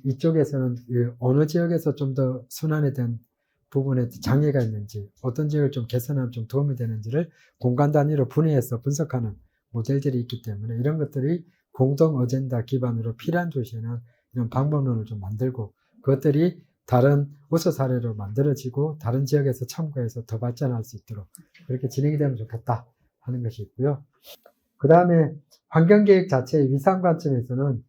이쪽에서는 어느 지역에서 좀 더 순환에 대한 부분에 장애가 있는지 어떤 지역을 좀 개선하면 좀 도움이 되는지를 공간 단위로 분해해서 분석하는 모델들이 있기 때문에 이런 것들이 공동 어젠다 기반으로 필요한 도시에는 이런 방법론을 좀 만들고 그것들이 다른 우수 사례로 만들어지고 다른 지역에서 참고해서 더 발전할 수 있도록 그렇게 진행이 되면 좋겠다 하는 것이 있고요. 그 다음에 환경계획 자체의 위상 관점에서는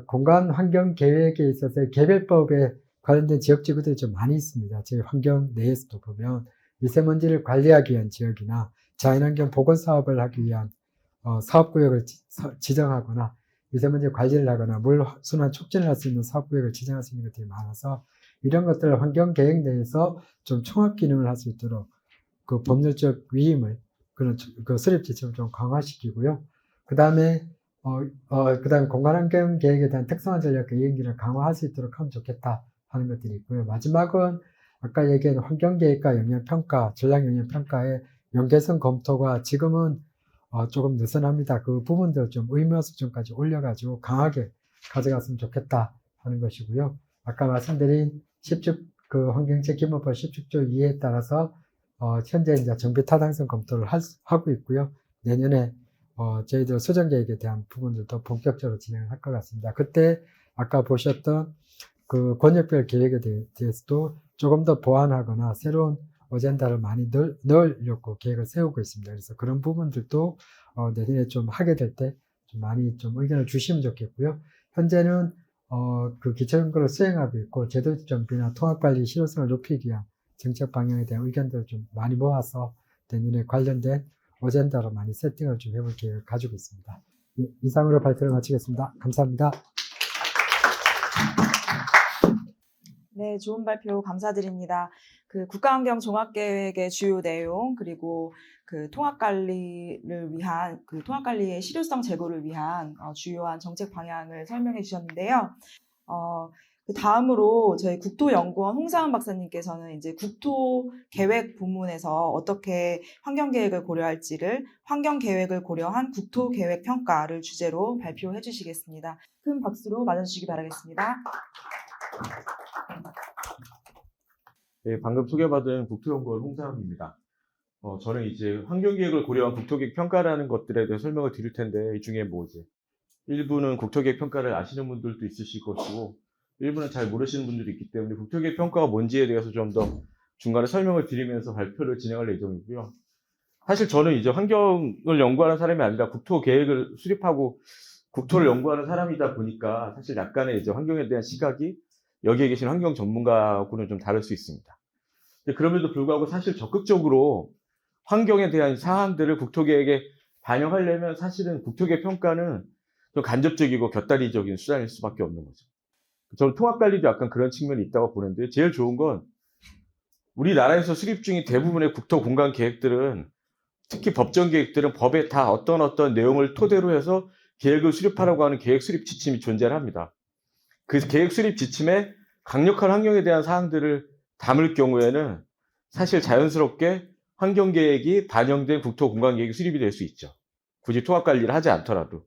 공간 환경 계획에 있어서 개별법에 관련된 지역지구들이 좀 많이 있습니다. 저희 환경 내에서도 보면 미세먼지를 관리하기 위한 지역이나 자연환경 보건 사업을 하기 위한 사업구역을 지정하거나 미세먼지 관리를 하거나 물 순환 촉진을 할 수 있는 사업구역을 지정할 수 있는 것들이 많아서 이런 것들을 환경계획 내에서 좀 총합 기능을 할 수 있도록 그 법률적 위임을 그 수립 지침을 좀 강화시키고요. 그 다음에 공간환경 계획에 대한 특성화 전략과 이행기를 강화할 수 있도록 하면 좋겠다 하는 것들이 있고요. 마지막은 아까 얘기한 환경계획과 영향평가, 전략영향평가의 연계성 검토가 지금은 조금 느슨합니다. 그 부분들 좀 의무 수준까지 올려가지고 강하게 가져갔으면 좋겠다 하는 것이고요. 아까 말씀드린 10주, 그 환경책 기본법 10축조 2에 따라서 현재 이제 정비 타당성 검토를 하고 있고요. 내년에 저희들 수정 계획에 대한 부분들도 본격적으로 진행을 할 것 같습니다. 그때 아까 보셨던 그 권역별 계획에 대해서도 조금 더 보완하거나 새로운 어젠다를 많이 넣으려고 계획을 세우고 있습니다. 그래서 그런 부분들도 내년에 좀 하게 될 때 좀 많이 좀 의견을 주시면 좋겠고요. 현재는 그 기초연구를 수행하고 있고 제도 정비나 통합관리 실효성을 높이기 위한 정책 방향에 대한 의견들을 좀 많이 모아서 내년에 관련된 어젠다로 많이 세팅을 좀 해볼 계획을 가지고 있습니다. 이상으로 발표를 마치겠습니다. 감사합니다. 네, 좋은 발표 감사드립니다. 그 국가환경 종합계획의 주요 내용, 그리고 그 통합관리를 위한, 그 통합관리의 실효성 제고를 위한 주요한 정책 방향을 설명해 주셨는데요. 그 다음으로 저희 국토연구원 홍사은 박사님께서는 이제 국토계획 부문에서 어떻게 환경계획을 고려할지를 환경계획을 고려한 국토계획평가를 주제로 발표해 주시겠습니다. 큰 박수로 맞아주시기 바라겠습니다. 네, 방금 소개받은 국토연구원 홍사은입니다. 저는 이제 환경계획을 고려한 국토계획 평가라는 것들에 대해 설명을 드릴 텐데, 이 중에 뭐 이제 일부는 국토계획 평가를 아시는 분들도 있으실 것이고, 일부는 잘 모르시는 분들이 있기 때문에 국토계획 평가가 뭔지에 대해서 좀 더 중간에 설명을 드리면서 발표를 진행할 예정이고요. 사실 저는 이제 환경을 연구하는 사람이 아니라 국토계획을 수립하고 국토를 연구하는 사람이다 보니까 사실 약간의 이제 환경에 대한 시각이 여기에 계신 환경 전문가하고는 좀 다를 수 있습니다. 그럼에도 불구하고 사실 적극적으로 환경에 대한 사항들을 국토계획에 반영하려면 사실은 국토계획 평가는 좀 간접적이고 곁다리적인 수단일 수밖에 없는 거죠. 저는 통합관리도 약간 그런 측면이 있다고 보는데, 제일 좋은 건 우리나라에서 수립 중인 대부분의 국토공간 계획들은, 특히 법정 계획들은 법에 다 어떤 내용을 토대로 해서 계획을 수립하라고 하는 계획 수립 지침이 존재를 합니다. 그 계획 수립 지침에 강력한 환경에 대한 사항들을 담을 경우에는 사실 자연스럽게 환경계획이 반영된 국토공간계획이 수립이 될 수 있죠. 굳이 통합관리를 하지 않더라도.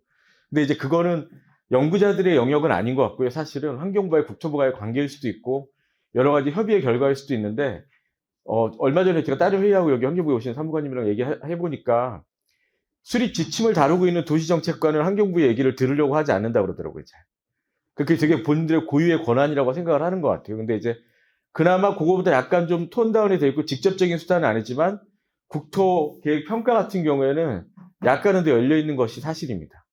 근데 이제 그거는 연구자들의 영역은 아닌 것 같고요. 사실은 환경부와의 국토부와의 관계일 수도 있고 여러 가지 협의의 결과일 수도 있는데, 얼마 전에 제가 다른 회의하고 여기 환경부에 오신 사무관님이랑 얘기해보니까 수립 지침을 다루고 있는 도시정책관은 환경부의 얘기를 들으려고 하지 않는다고 그러더라고요. 그게 되게 본인들의 고유의 권한이라고 생각을 하는 것 같아요. 근데 이제 그나마 그거보다 약간 좀 톤다운이 되어 있고 직접적인 수단은 아니지만 국토계획 평가 같은 경우에는 약간은 더 열려 있는 것이 사실입니다.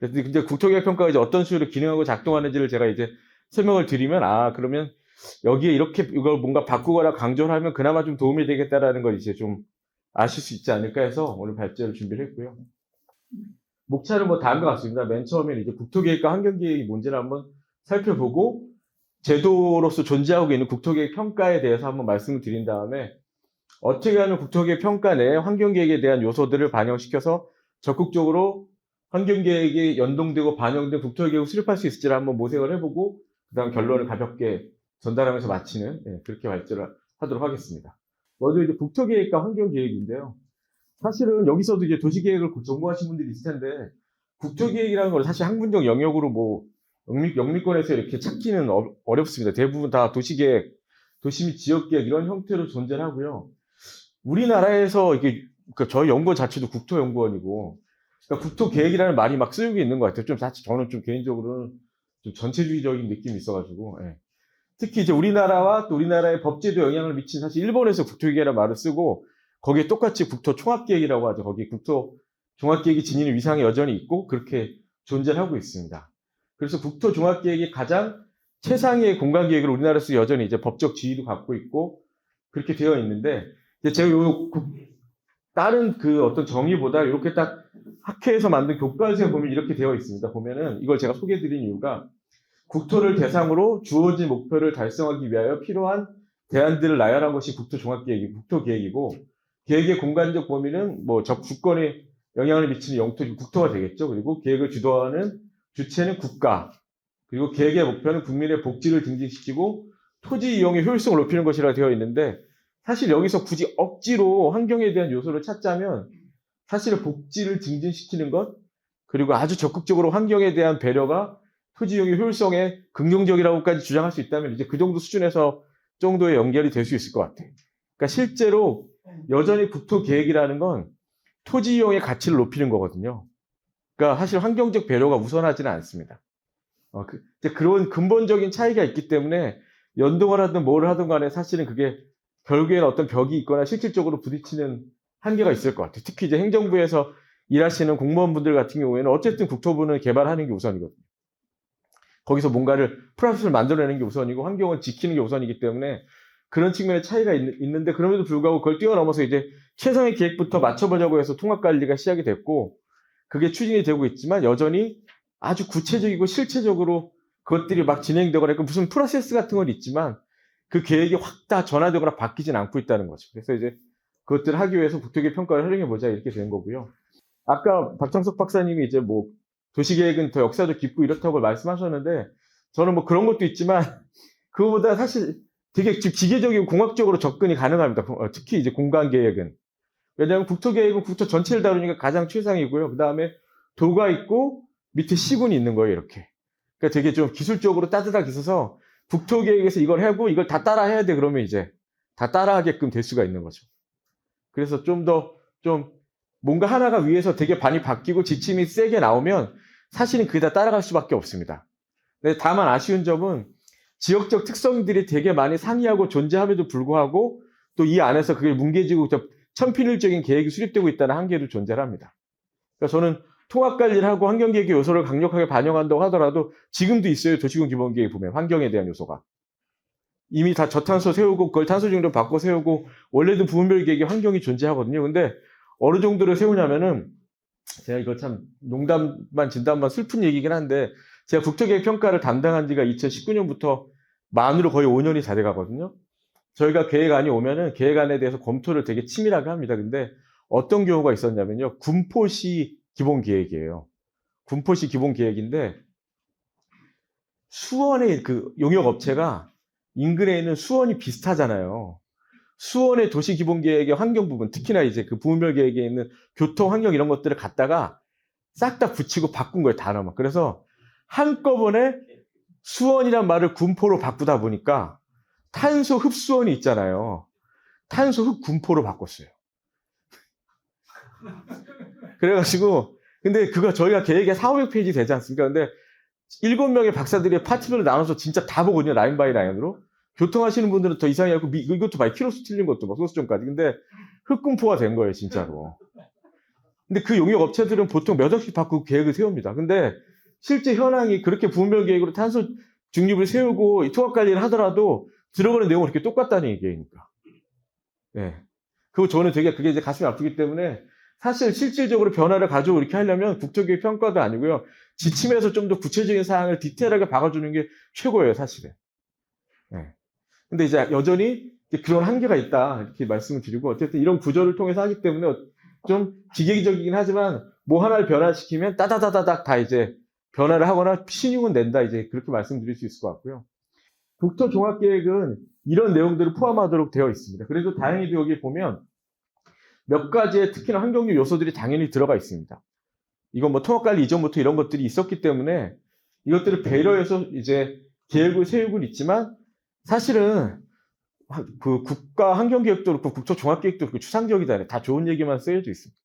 그래서 이제 국토계획 평가가 이제 어떤 식으로 기능하고 작동하는지를 제가 이제 설명을 드리면, 그러면 여기에 이렇게 이걸 뭔가 바꾸거나 강조를 하면 그나마 좀 도움이 되겠다라는 걸 이제 좀 아실 수 있지 않을까 해서 오늘 발제를 준비를 했고요. 목차는 뭐 다음과 같습니다. 맨 처음에는 이제 국토계획과 환경계획이 뭔지를 한번 살펴보고 제도로서 존재하고 있는 국토계획 평가에 대해서 한번 말씀을 드린 다음에 어떻게 하면 국토계획 평가 내에 환경계획에 대한 요소들을 반영시켜서 적극적으로 환경계획이 연동되고 반영된 국토계획을 수립할 수 있을지를 한번 모색을 해보고 그 다음 결론을 가볍게 전달하면서 마치는, 그렇게 발제를 하도록 하겠습니다. 먼저 이제 국토계획과 환경계획인데요. 사실은 여기서도 이제 도시계획을 전공하신 분들이 있을 텐데, 국토계획이라는 걸 사실 학문적 영역으로 뭐 영미권에서 이렇게 찾기는 어렵습니다. 대부분 다 도시계획, 도시 및 지역계획 이런 형태로 존재를 하고요. 우리나라에서 이게 저희 연구원 자체도 국토연구원이고, 그러니까 국토계획이라는 말이 막 쓰이고 있는 것 같아요. 좀 사실 저는 좀 개인적으로는 좀 전체주의적인 느낌이 있어가지고, 특히 이제 우리나라와 또 우리나라의 법제도에 영향을 미친, 사실 일본에서 국토계획이라는 말을 쓰고 거기에 똑같이 국토총합계획이라고 하죠. 거기 국토종합계획이 지니는 위상이 여전히 있고 그렇게 존재를 하고 있습니다. 그래서 국토종합계획이 가장 최상의 공간계획을 우리나라에서 여전히 이제 법적 지위도 갖고 있고 그렇게 되어 있는데, 이제 제가 다른 그 어떤 정의보다 이렇게 딱 학회에서 만든 교과서에 보면 이렇게 되어 있습니다. 보면은 이걸 제가 소개해드린 이유가 국토를 대상으로 주어진 목표를 달성하기 위하여 필요한 대안들을 나열한 것이 국토계획이고, 계획의 공간적 범위는 뭐 주권에 영향을 미치는 영토, 국토가 되겠죠. 그리고 계획을 주도하는 주체는 국가, 그리고 계획의 목표는 국민의 복지를 증진시키고 토지 이용의 효율성을 높이는 것이라 되어 있는데 사실 여기서 굳이 억지로 환경에 대한 요소를 찾자면 사실 복지를 증진시키는 것 그리고 아주 적극적으로 환경에 대한 배려가 토지 이용의 효율성에 긍정적이라고까지 주장할 수 있다면 이제 그 정도 수준에서 정도의 연결이 될 수 있을 것 같아요. 그러니까 실제로 여전히 국토 계획이라는 건 토지 이용의 가치를 높이는 거거든요. 그러니까 사실 환경적 배려가 우선하지는 않습니다. 그런 근본적인 차이가 있기 때문에 연동을 하든 뭘 하든 간에 사실은 그게 결국에는 어떤 벽이 있거나 실질적으로 부딪히는 한계가 있을 것 같아요. 특히 이제 행정부에서 일하시는 공무원분들 같은 경우에는 어쨌든 국토부는 개발하는 게 우선이거든요. 거기서 뭔가를 프로세스를 만들어내는 게 우선이고 환경을 지키는 게 우선이기 때문에 그런 측면의 차이가 있는데 그럼에도 불구하고 그걸 뛰어넘어서 이제 최상의 계획부터 맞춰보자고 해서 통합관리가 시작이 됐고 그게 추진이 되고 있지만 여전히 아주 구체적이고 실체적으로 그것들이 막 진행되거나 무슨 프로세스 같은 건 있지만 그 계획이 확 다 전환되거나 바뀌진 않고 있다는 거죠. 그래서 이제 그것들을 하기 위해서 국토계획 평가를 활용해보자 이렇게 된 거고요. 아까 박창석 박사님이 이제 뭐 도시계획은 더 역사도 깊고 이렇다고 말씀하셨는데 저는 뭐 그런 것도 있지만 그거보다 사실 되게 기계적이고 공학적으로 접근이 가능합니다. 특히 이제 공간계획은. 왜냐하면 국토계획은 국토 전체를 다루니까 가장 최상이고요. 그 다음에 도가 있고 밑에 시군이 있는 거예요, 이렇게. 그러니까 되게 좀 기술적으로 따뜻하게 있어서 국토계획에서 이걸 하고 이걸 다 따라 해야 돼 그러면 이제 다 따라하게끔 될 수가 있는 거죠. 그래서 좀 뭔가 하나가 위에서 되게 많이 바뀌고 지침이 세게 나오면 사실은 그게 다 따라갈 수밖에 없습니다. 근데 다만 아쉬운 점은 지역적 특성들이 되게 많이 상이하고 존재함에도 불구하고 또 이 안에서 그게 뭉개지고 천편일적인 계획이 수립되고 있다는 한계도 존재를 합니다. 그러니까 저는 통합관리를 하고 환경계획의 요소를 강력하게 반영한다고 하더라도 지금도 있어요. 도시군 기본계획 보면 환경에 대한 요소가. 이미 다 저탄소 세우고 그걸 탄소 중립 바꿔 세우고 원래도 부분별 계획에 환경이 존재하거든요. 근데 어느 정도로 세우냐면은 제가 이거 참 농담만 진담만 슬픈 얘기긴 한데 제가 국토계획 평가를 담당한 지가 2019년부터 만으로 거의 5년이 다 돼가거든요. 저희가 계획안이 오면은 계획안에 대해서 검토를 되게 치밀하게 합니다. 근데 어떤 경우가 있었냐면요. 군포시 기본계획이에요. 군포시 기본계획인데 수원의 그 용역업체가 인근에 있는 수원이 비슷하잖아요. 수원의 도시기본계획의 환경 부분, 특히나 이제 그 부분별 계획에 있는 교통, 환경 이런 것들을 갖다가 싹 다 붙이고 바꾼 거예요, 단어만. 그래서 한꺼번에 수원이란 말을 군포로 바꾸다 보니까 탄소 흡수원이 있잖아요. 탄소 흡 군포로 바꿨어요. 그래가지고, 근데 그거 저희가 계획에 400~500페이지 되지 않습니까? 근데 7명의 박사들이 파트별로 나눠서 진짜 다 보거든요, 라인 바이 라인으로. 교통하시는 분들은 더 이상해갖고, 이것도 봐요. 키로수 틀린 것도 막, 소수점까지. 근데 흑군포가 된 거예요, 진짜로. 근데 그 용역 업체들은 보통 몇 억씩 받고 계획을 세웁니다. 근데 실제 현황이 그렇게 부분별 계획으로 탄소 중립을 세우고 통합 관리를 하더라도 들어가는 내용은 그렇게 똑같다는 얘기니까. 네. 그리고 저는 되게 그게 이제 가슴이 아프기 때문에 사실 실질적으로 변화를 가져오고 이렇게 하려면 국토계획 평가도 아니고요. 지침에서 좀 더 구체적인 사항을 디테일하게 박아주는 게 최고예요, 사실은. 네. 근데 이제 여전히 그런 한계가 있다, 이렇게 말씀을 드리고, 어쨌든 이런 구조를 통해서 하기 때문에 좀 기계적이긴 하지만 뭐 하나를 변화시키면 따다다다닥 다 이제 변화를 하거나 신용은 낸다, 이제 그렇게 말씀드릴 수 있을 것 같고요. 국토종합계획은 이런 내용들을 포함하도록 되어 있습니다. 그래도 다행히도 여기 보면 몇 가지의 특히나 환경적 요소들이 당연히 들어가 있습니다. 이건 뭐 통합관리 이전부터 이런 것들이 있었기 때문에 이것들을 배려해서 이제 계획을 세우고 있지만 사실은 그 국가 환경계획도 그렇고 국토종합계획도 그렇고 추상적이다. 다 좋은 얘기만 쓰여져 있습니다.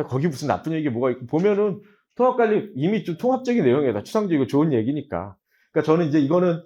거기 무슨 나쁜 얘기 뭐가 있고 보면은 통합관리 이미 좀 통합적인 내용이에요. 다 추상적이고 좋은 얘기니까. 그러니까 저는 이제 이거는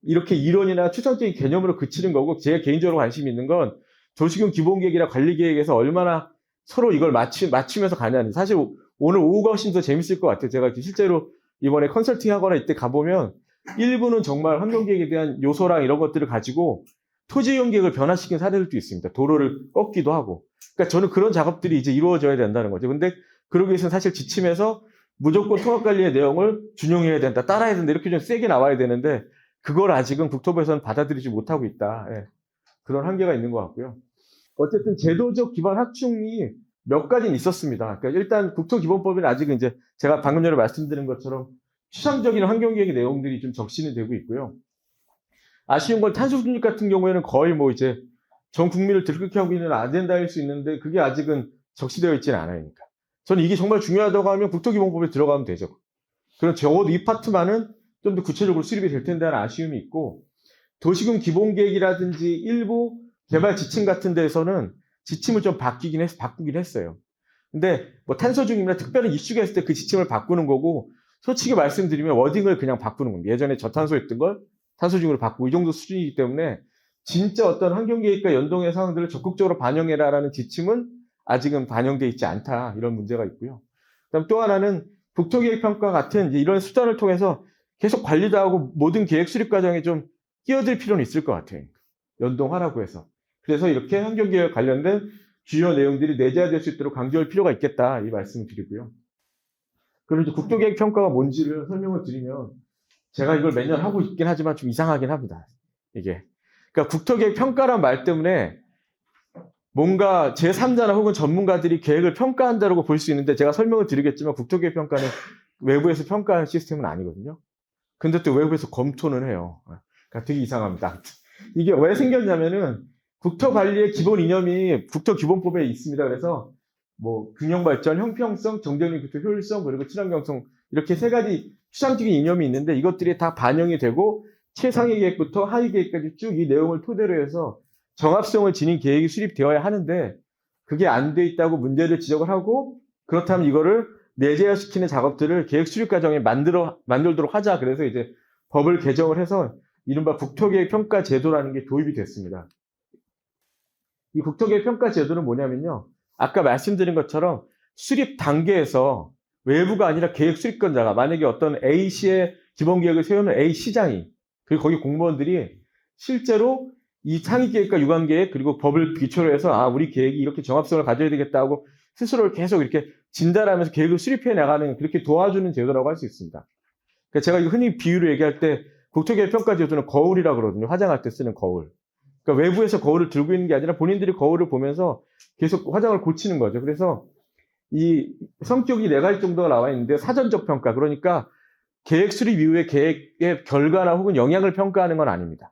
이렇게 이론이나 추상적인 개념으로 그치는 거고 제가 개인적으로 관심이 있는 건 도시군 기본계획이나 관리계획에서 얼마나 서로 이걸 맞추면서 가냐는. 사실 오늘 오후가 훨씬 더 재밌을 것 같아요. 제가 실제로 이번에 컨설팅 하거나 이때 가보면 일부는 정말 환경계획에 대한 요소랑 이런 것들을 가지고 토지이용 계획을 변화시킨 사례들도 있습니다. 도로를 꺾기도 하고. 그러니까 저는 그런 작업들이 이제 이루어져야 된다는 거죠. 근데 그러기 위해서는 사실 지침에서 무조건 통합관리의 내용을 준용해야 된다, 따라야 된다, 이렇게 좀 세게 나와야 되는데 그걸 아직은 국토부에서는 받아들이지 못하고 있다. 예. 그런 한계가 있는 것 같고요. 어쨌든 제도적 기반 확충이 몇 가지는 있었습니다. 그러니까 일단 국토기본법에는 아직은 이제 제가 방금 전에 말씀드린 것처럼 추상적인 환경계획의 내용들이 좀 적시는 되고 있고요. 아쉬운 건 탄소 중립 같은 경우에는 거의 뭐 이제 전 국민을 들끓게 하고 있는 아젠다일 수 있는데 그게 아직은 적시되어 있지는 않으니까. 저는 이게 정말 중요하다고 하면 국토기본법에 들어가면 되죠. 그럼 적어도 이 파트만은 좀 더 구체적으로 수립이 될 텐데 하는 아쉬움이 있고, 도시군 기본계획이라든지 일부 개발 지침 같은 데서는 지침을 좀 바꾸긴 했어요. 근데 뭐 탄소 중립이나 특별한 이슈가 있을 때 그 지침을 바꾸는 거고, 솔직히 말씀드리면 워딩을 그냥 바꾸는 겁니다. 예전에 저탄소였던 걸 탄소 중립으로 바꾸고 이 정도 수준이기 때문에 진짜 어떤 환경계획과 연동의 사항들을 적극적으로 반영해라라는 지침은 아직은 반영되어 있지 않다. 이런 문제가 있고요. 그다음 또 하나는 국토계획평가 같은 이제 이런 수단을 통해서 계속 관리도 하고 모든 계획 수립 과정에 좀 끼어들 필요는 있을 것 같아요. 연동하라고 해서. 그래서 이렇게 환경계획 관련된 주요 내용들이 내재화될 수 있도록 강조할 필요가 있겠다. 이 말씀을 드리고요. 그럼 이제 국토계획평가가 뭔지를 설명을 드리면 제가 이걸 매년 하고 있긴 하지만 좀 이상하긴 합니다. 이게. 그러니까 국토계획평가란 말 때문에 뭔가 제3자나 혹은 전문가들이 계획을 평가한다고 볼 수 있는데 제가 설명을 드리겠지만 국토계획평가는 외부에서 평가하는 시스템은 아니거든요. 근데 또 외부에서 검토는 해요. 그러니까 되게 이상합니다. 이게 왜 생겼냐면은 국토관리의 기본 이념이 국토기본법에 있습니다. 그래서 뭐 균형발전, 형평성, 정적인 국토 효율성, 그리고 친환경성 이렇게 세 가지 추상적인 이념이 있는데 이것들이 다 반영이 되고 최상위 계획부터 하위 계획까지 쭉 이 내용을 토대로 해서 정합성을 지닌 계획이 수립되어야 하는데 그게 안 돼 있다고 문제를 지적을 하고 그렇다면 이거를 내재화시키는 작업들을 계획 수립 과정에 만들도록 하자. 그래서 이제 법을 개정을 해서 이른바 국토계획 평가 제도라는 게 도입이 됐습니다. 이 국토계획 평가 제도는 뭐냐면요. 아까 말씀드린 것처럼 수립 단계에서 외부가 아니라 계획 수립권자가 만약에 어떤 A시의 기본계획을 세우는 A 시장이 그리고 거기 공무원들이 실제로 이 상위 계획과 유관 계획 그리고 법을 기초로 해서 아 우리 계획이 이렇게 정합성을 가져야 되겠다 하고 스스로를 계속 이렇게 진단하면서 계획을 수립해 나가는 그렇게 도와주는 제도라고 할 수 있습니다. 그러니까 제가 흔히 비유로 얘기할 때 국토계획 평가 제도는 거울이라고 그러거든요. 화장할 때 쓰는 거울. 그러니까 외부에서 거울을 들고 있는 게 아니라 본인들이 거울을 보면서 계속 화장을 고치는 거죠. 그래서 이 성격이 4가지 정도가 나와 있는데 사전적 평가 그러니까 계획 수립 이후에 계획의 결과나 혹은 영향을 평가하는 건 아닙니다.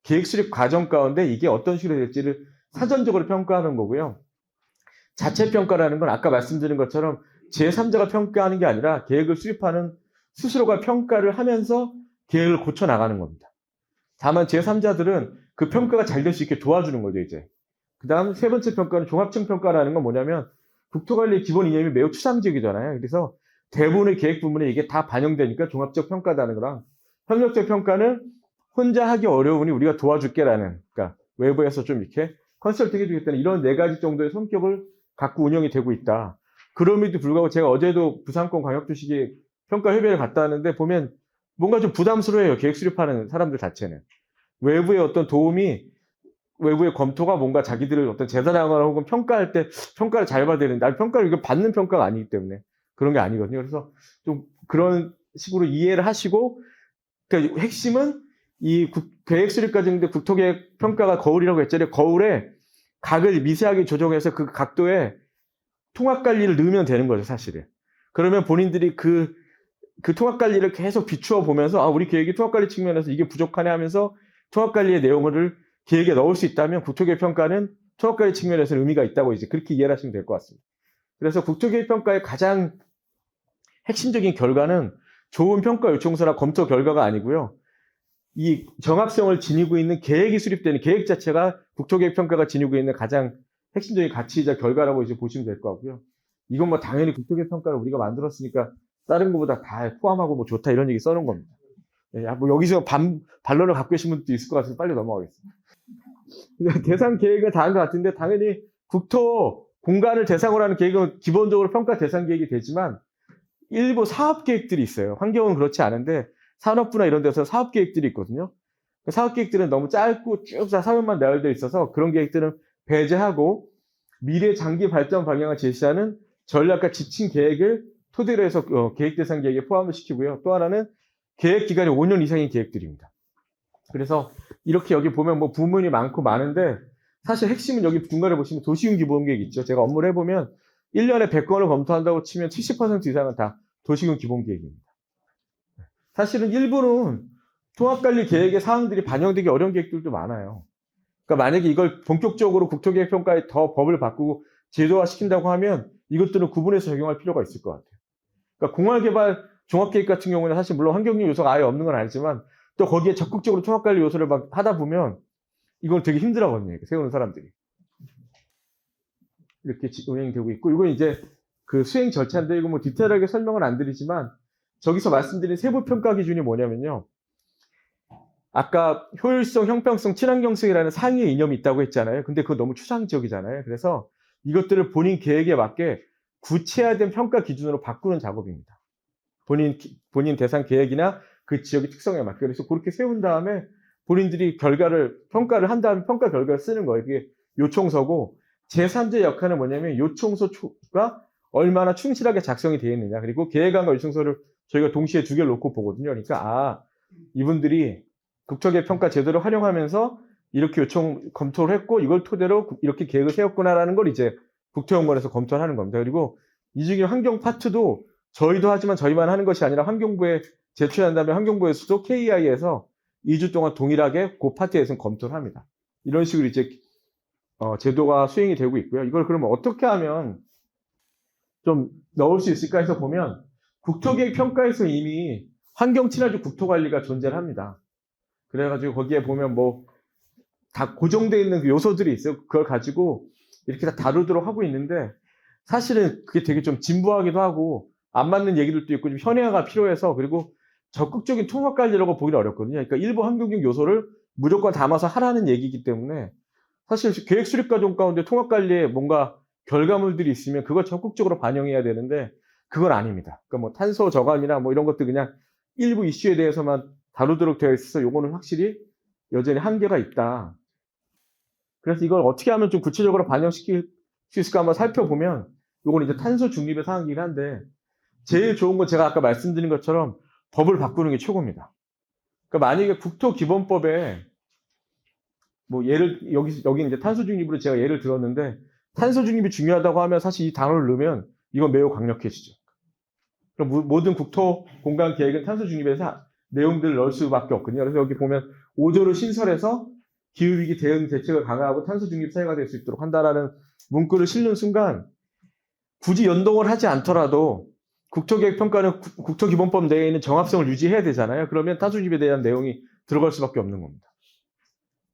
계획 수립 과정 가운데 이게 어떤 식으로 될지를 사전적으로 평가하는 거고요. 자체 평가라는 건 아까 말씀드린 것처럼 제3자가 평가하는 게 아니라 계획을 수립하는 스스로가 평가를 하면서 계획을 고쳐 나가는 겁니다. 다만 제3자들은 그 평가가 잘 될 수 있게 도와주는 거죠, 이제. 그 다음 세 번째 평가는 종합적 평가라는 건 뭐냐면 국토관리의 기본 이념이 매우 추상적이잖아요. 그래서 대부분의 계획 부분에 이게 다 반영되니까 종합적 평가라는 거랑 협력적 평가는 혼자 하기 어려우니 우리가 도와줄게라는, 그러니까 외부에서 좀 이렇게 컨설팅 해주겠다는 이런 4가지 정도의 성격을 갖고 운영이 되고 있다. 그럼에도 불구하고 제가 어제도 부산권 광역도시계획 평가협의회를 갔다 왔는데 보면 뭔가 좀 부담스러워요. 계획 수립하는 사람들 자체는. 외부의 어떤 도움이, 외부의 검토가 뭔가 자기들을 어떤 재단하거나 혹은 평가할 때 평가를 잘 받아야 되는데, 평가를 이거 받는 평가가 아니기 때문에 그런 게 아니거든요. 그래서 좀 그런 식으로 이해를 하시고, 그러니까 핵심은 이 계획 수립 과정인데 국토계획 평가가 거울이라고 했잖아요. 거울에 각을 미세하게 조정해서 그 각도에 통합 관리를 넣으면 되는 거죠, 사실은. 그러면 본인들이 그 통합 관리를 계속 비추어 보면서 아, 우리 계획이 통합 관리 측면에서 이게 부족하네 하면서 통합 관리의 내용을 계획에 넣을 수 있다면 국토계획 평가는 통합 관리 측면에서는 의미가 있다고 이제 그렇게 이해를 하시면 될 것 같습니다. 그래서 국토계획 평가의 가장 핵심적인 결과는 좋은 평가 요청서나 검토 결과가 아니고요. 이 정합성을 지니고 있는 계획이 수립되는 계획 자체가 국토계획 평가가 지니고 있는 가장 핵심적인 가치이자 결과라고 이제 보시면 될 것 같고요. 이건 뭐 당연히 국토계획 평가를 우리가 만들었으니까 다른 것보다 다 포함하고 뭐 좋다 이런 얘기 써놓은 겁니다. 뭐 여기서 반론을 갖고 계신 분도 있을 것 같아서 빨리 넘어가겠습니다. 대상 계획은 다른 것 같은데 당연히 국토 공간을 대상으로 하는 계획은 기본적으로 평가 대상 계획이 되지만 일부 사업 계획들이 있어요. 환경은 그렇지 않은데 산업부나 이런 데서 사업 계획들이 있거든요. 사업 계획들은 너무 짧고 쭉 사업만 나열되어 있어서 그런 계획들은 배제하고 미래 장기 발전 방향을 제시하는 전략과 지침 계획을 토대로 해서 계획 대상 계획에 포함을 시키고요. 또 하나는 계획 기간이 5년 이상인 계획들입니다. 그래서 이렇게 여기 보면 뭐 부문이 많고 많은데 사실 핵심은 여기 중간에 보시면 도시군 기본계획 있죠. 제가 업무를 해보면 1년에 100건을 검토한다고 치면 70% 이상은 다 도시군 기본계획입니다. 사실은 일부는 통합관리 계획의 사항들이 반영되기 어려운 계획들도 많아요. 그러니까 만약에 이걸 본격적으로 국토계획 평가에 더 법을 바꾸고 제도화 시킨다고 하면 이것들은 구분해서 적용할 필요가 있을 것 같아요. 그러니까 공활개발 종합계획 같은 경우는 사실 물론 환경적 요소가 아예 없는 건 아니지만 또 거기에 적극적으로 통합관리 요소를 막 하다 보면 이건 되게 힘들어하거든요. 이렇게 세우는 사람들이. 이렇게 운행되고 있고, 이건 이제 그 수행 절차인데, 이거 뭐 디테일하게 설명은 안 드리지만, 저기서 말씀드린 세부 평가 기준이 뭐냐면요. 아까 효율성, 형평성, 친환경성이라는 상위의 이념이 있다고 했잖아요. 근데 그거 너무 추상적이잖아요. 그래서 이것들을 본인 계획에 맞게 구체화된 평가 기준으로 바꾸는 작업입니다. 본인 대상 계획이나 그 지역의 특성에 맞게. 그래서 그렇게 세운 다음에 본인들이 평가를 한 다음에 평가 결과를 쓰는 거예요. 그게 요청서고, 제3자의 역할은 뭐냐면 요청서가 얼마나 충실하게 작성이 되어 있느냐. 그리고 계획안과 요청서를 저희가 동시에 두 개를 놓고 보거든요. 그러니까, 이분들이 국토계획 평가 제도를 활용하면서 이렇게 요청 검토를 했고, 이걸 토대로 이렇게 계획을 세웠구나라는 걸 이제 국토연구원에서 검토를 하는 겁니다. 그리고 이 중에 환경 파트도 저희도 하지만 저희만 하는 것이 아니라 환경부에 제출한 다음에 환경부에서도 KEI에서 2주 동안 동일하게 그 파트에서는 검토를 합니다. 이런 식으로 이제 제도가 수행이 되고 있고요. 이걸 그러면 어떻게 하면 좀 넣을 수 있을까 해서 보면 국토계획 평가에서 이미 환경 친화적 국토관리가 존재를 합니다. 그래가지고 거기에 보면 뭐 다 고정되어 있는 그 요소들이 있어요. 그걸 가지고 이렇게 다 다루도록 하고 있는데 사실은 그게 되게 좀 진부하기도 하고 안 맞는 얘기들도 있고 좀 현행화가 필요해서 그리고 적극적인 통합관리라고 보기는 어렵거든요. 그러니까 일부 환경적 요소를 무조건 담아서 하라는 얘기이기 때문에 사실 계획 수립 과정 가운데 통합관리에 뭔가 결과물들이 있으면 그걸 적극적으로 반영해야 되는데 그건 아닙니다. 그러니까 뭐 탄소 저감이나 뭐 이런 것들 그냥 일부 이슈에 대해서만 다루도록 되어 있어서 요거는 확실히 여전히 한계가 있다. 그래서 이걸 어떻게 하면 좀 구체적으로 반영시킬 수 있을까 한번 살펴보면 요거는 이제 탄소 중립의 사항이긴 한데 제일 좋은 건 제가 아까 말씀드린 것처럼 법을 바꾸는 게 최고입니다. 그러니까 만약에 국토기본법에 뭐 여기 이제 탄소 중립으로 제가 예를 들었는데 탄소 중립이 중요하다고 하면 사실 이 단어를 넣으면 이건 매우 강력해지죠. 그럼 모든 국토 공간 계획은 탄소 중립에서 내용들을 넣을 수밖에 없거든요. 그래서 여기 보면 5조를 신설해서 기후위기 대응 대책을 강화하고 탄소 중립 사회가 될 수 있도록 한다라는 문구를 실는 순간 굳이 연동을 하지 않더라도 국토계획 평가는 국토기본법 내에 있는 정합성을 유지해야 되잖아요. 그러면 탄소 중립에 대한 내용이 들어갈 수밖에 없는 겁니다.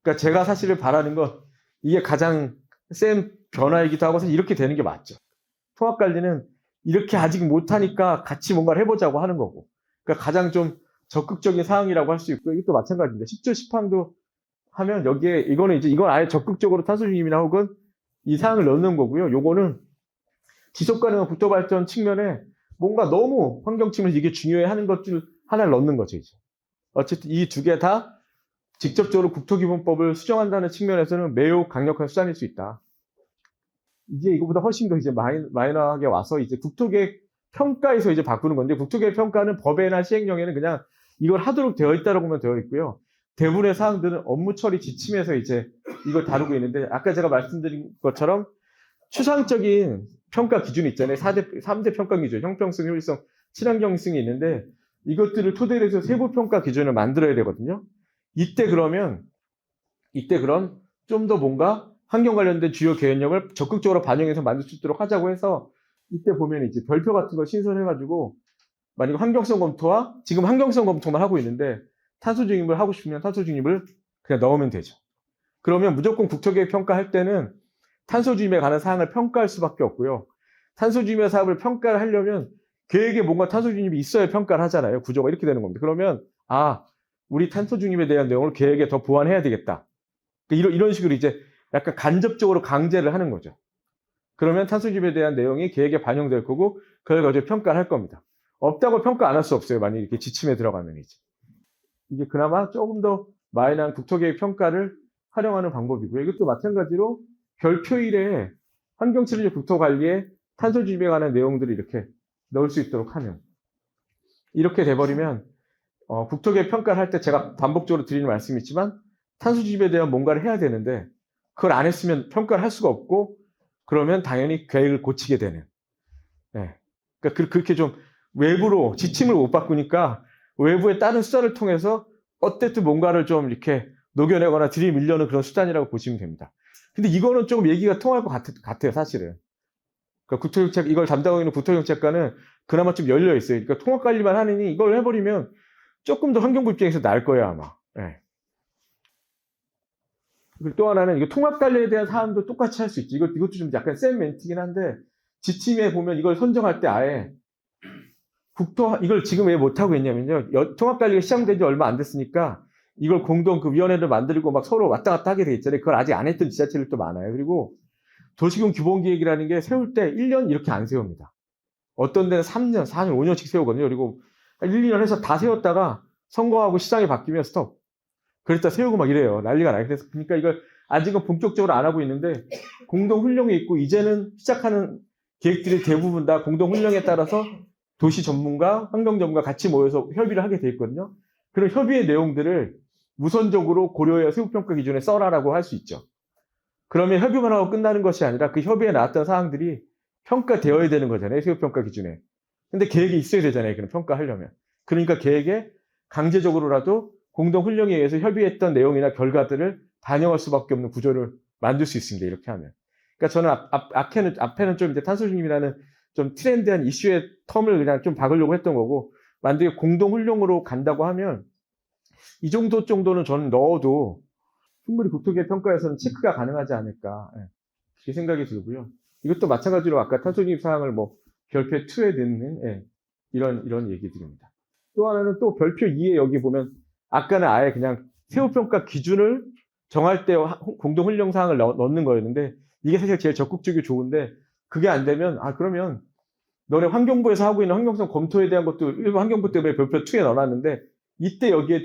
그러니까 제가 사실을 바라는 건 이게 가장 센 변화이기도 하고 사실 이렇게 되는 게 맞죠. 통합관리는 이렇게 아직 못하니까 같이 뭔가를 해보자고 하는 거고. 그러니까 가장 좀 적극적인 사항이라고 할 수 있고 이것도 마찬가지입니다. 10조 10항도 하면 여기에 이건 아예 적극적으로 탄소 중립이나 혹은 이 사항을 넣는 거고요. 요거는 지속 가능한 국토 발전 측면에 뭔가 너무 환경 측면에서 이게 중요해 하는 것들 하나를 넣는 거죠, 이제. 어쨌든 이 두 개 다 직접적으로 국토기본법을 수정한다는 측면에서는 매우 강력한 수단일 수 있다. 이제 이거보다 훨씬 더 이제 마이너하게 와서 이제 국토계획 평가에서 이제 바꾸는 건데 국토계획 평가는 법에나 시행령에는 그냥 이걸 하도록 되어 있다고 보면 되어 있고요. 대부분의 사항들은 업무 처리 지침에서 이제 이걸 다루고 있는데 아까 제가 말씀드린 것처럼 추상적인 평가 기준이 있잖아요. 3대 평가 기준, 형평성, 효율성, 친환경성이 있는데 이것들을 토대로 해서 세부 평가 기준을 만들어야 되거든요. 이때 그럼 좀 더 뭔가 환경 관련된 주요 계획령을 적극적으로 반영해서 만들 수 있도록 하자고 해서 이때 보면 이제 별표 같은 걸 신설해가지고 만약에 환경성 검토와 지금 환경성 검토만 하고 있는데 탄소 중립을 하고 싶으면 탄소 중립을 그냥 넣으면 되죠. 그러면 무조건 국토계획 평가할 때는 탄소 중립에 관한 사항을 평가할 수밖에 없고요. 탄소 중립의 사업을 평가를 하려면 계획에 뭔가 탄소 중립이 있어야 평가를 하잖아요. 구조가 이렇게 되는 겁니다. 그러면 우리 탄소 중립에 대한 내용을 계획에 더 보완해야 되겠다. 이런 식으로 이제 약간 간접적으로 강제를 하는 거죠. 그러면 탄소 중립에 대한 내용이 계획에 반영될 거고 그걸 가지고 평가를 할 겁니다. 없다고 평가 안 할 수 없어요. 만약에 이렇게 지침에 들어가면 이게 그나마 조금 더 마이너한 국토계획 평가를 활용하는 방법이고요. 이것도 마찬가지로 별표 1에 환경치료적 국토관리에 탄소 중립에 관한 내용들을 이렇게 넣을 수 있도록 하는 이렇게 돼버리면 국토계획 평가를 할 때 제가 반복적으로 드리는 말씀이 있지만 탄소 중립에 대한 뭔가를 해야 되는데 그걸 안 했으면 평가를 할 수가 없고 그러면 당연히 계획을 고치게 되는. 네. 그러니까 그렇게 좀 외부로 지침을 못 바꾸니까 외부의 다른 수단을 통해서 어쨌든 뭔가를 좀 이렇게 녹여내거나 들이밀려는 그런 수단이라고 보시면 됩니다. 근데 이거는 조금 얘기가 통할 것 같아요, 사실은. 그러니까 국토정책, 이걸 담당하고 있는 국토정책과는 그나마 좀 열려 있어요. 그러니까 통합관리만 하느니 이걸 해버리면 조금 더 환경부 입장에서 나을 거예요, 아마. 예. 그리고 또 하나는 이거 통합관리에 대한 사안도 똑같이 할 수 있지. 이것도 좀 약간 센 멘트긴 한데, 지침에 보면 이걸 선정할 때 아예 이걸 지금 왜 못하고 있냐면요. 통합관리가 시작된 지 얼마 안 됐으니까 이걸 공동 그 위원회를 만들고 막 서로 왔다 갔다 하게 돼 있잖아요. 그걸 아직 안 했던 지자체들도 많아요. 그리고 도시군 기본계획이라는 게 세울 때 1년 이렇게 안 세웁니다. 어떤 데는 3년, 4년, 5년씩 세우거든요. 그리고 1, 2년 해서 다 세웠다가 선거하고 시장이 바뀌면 스톱. 그랬다 세우고 막 이래요. 난리가 나요. 그래서 그러니까 이걸 아직은 본격적으로 안 하고 있는데 공동훈령이 있고 이제는 시작하는 계획들이 대부분 다 공동훈령에 따라서 도시 전문가, 환경 전문가 같이 모여서 협의를 하게 돼 있거든요. 그런 협의의 내용들을 우선적으로 고려해야 세부평가 기준에 써라라고 할 수 있죠. 그러면 협의만 하고 끝나는 것이 아니라 그 협의에 나왔던 사항들이 평가되어야 되는 거잖아요. 세부평가 기준에. 근데 계획이 있어야 되잖아요. 그럼 평가하려면. 그러니까 계획에 강제적으로라도 공동훈령에 의해서 협의했던 내용이나 결과들을 반영할 수밖에 없는 구조를 만들 수 있습니다. 이렇게 하면. 그러니까 저는 앞에는 좀 이제 탄소중립이라는 좀 트렌드한 이슈의 텀을 그냥 좀 박으려고 했던 거고, 만약에 공동훈령으로 간다고 하면 이 정도는 저는 넣어도 충분히 국토계획 평가에서는 체크가 가능하지 않을까, 그렇게 생각이 들고요. 이것도 마찬가지로 아까 탄소중립 사항을 뭐 별표 2에 넣는 이런 얘기들입니다. 또 하나는 또 별표 2에 여기 보면 아까는 아예 그냥 세부평가 기준을 정할 때 공동훈령 사항을 넣는 거였는데, 이게 사실 제일 적극적이고 좋은데, 그게 안 되면 그러면 너네 환경부에서 하고 있는 환경성 검토에 대한 것도 일부 환경부 때문에 별표 2에 넣어놨는데, 이때 여기에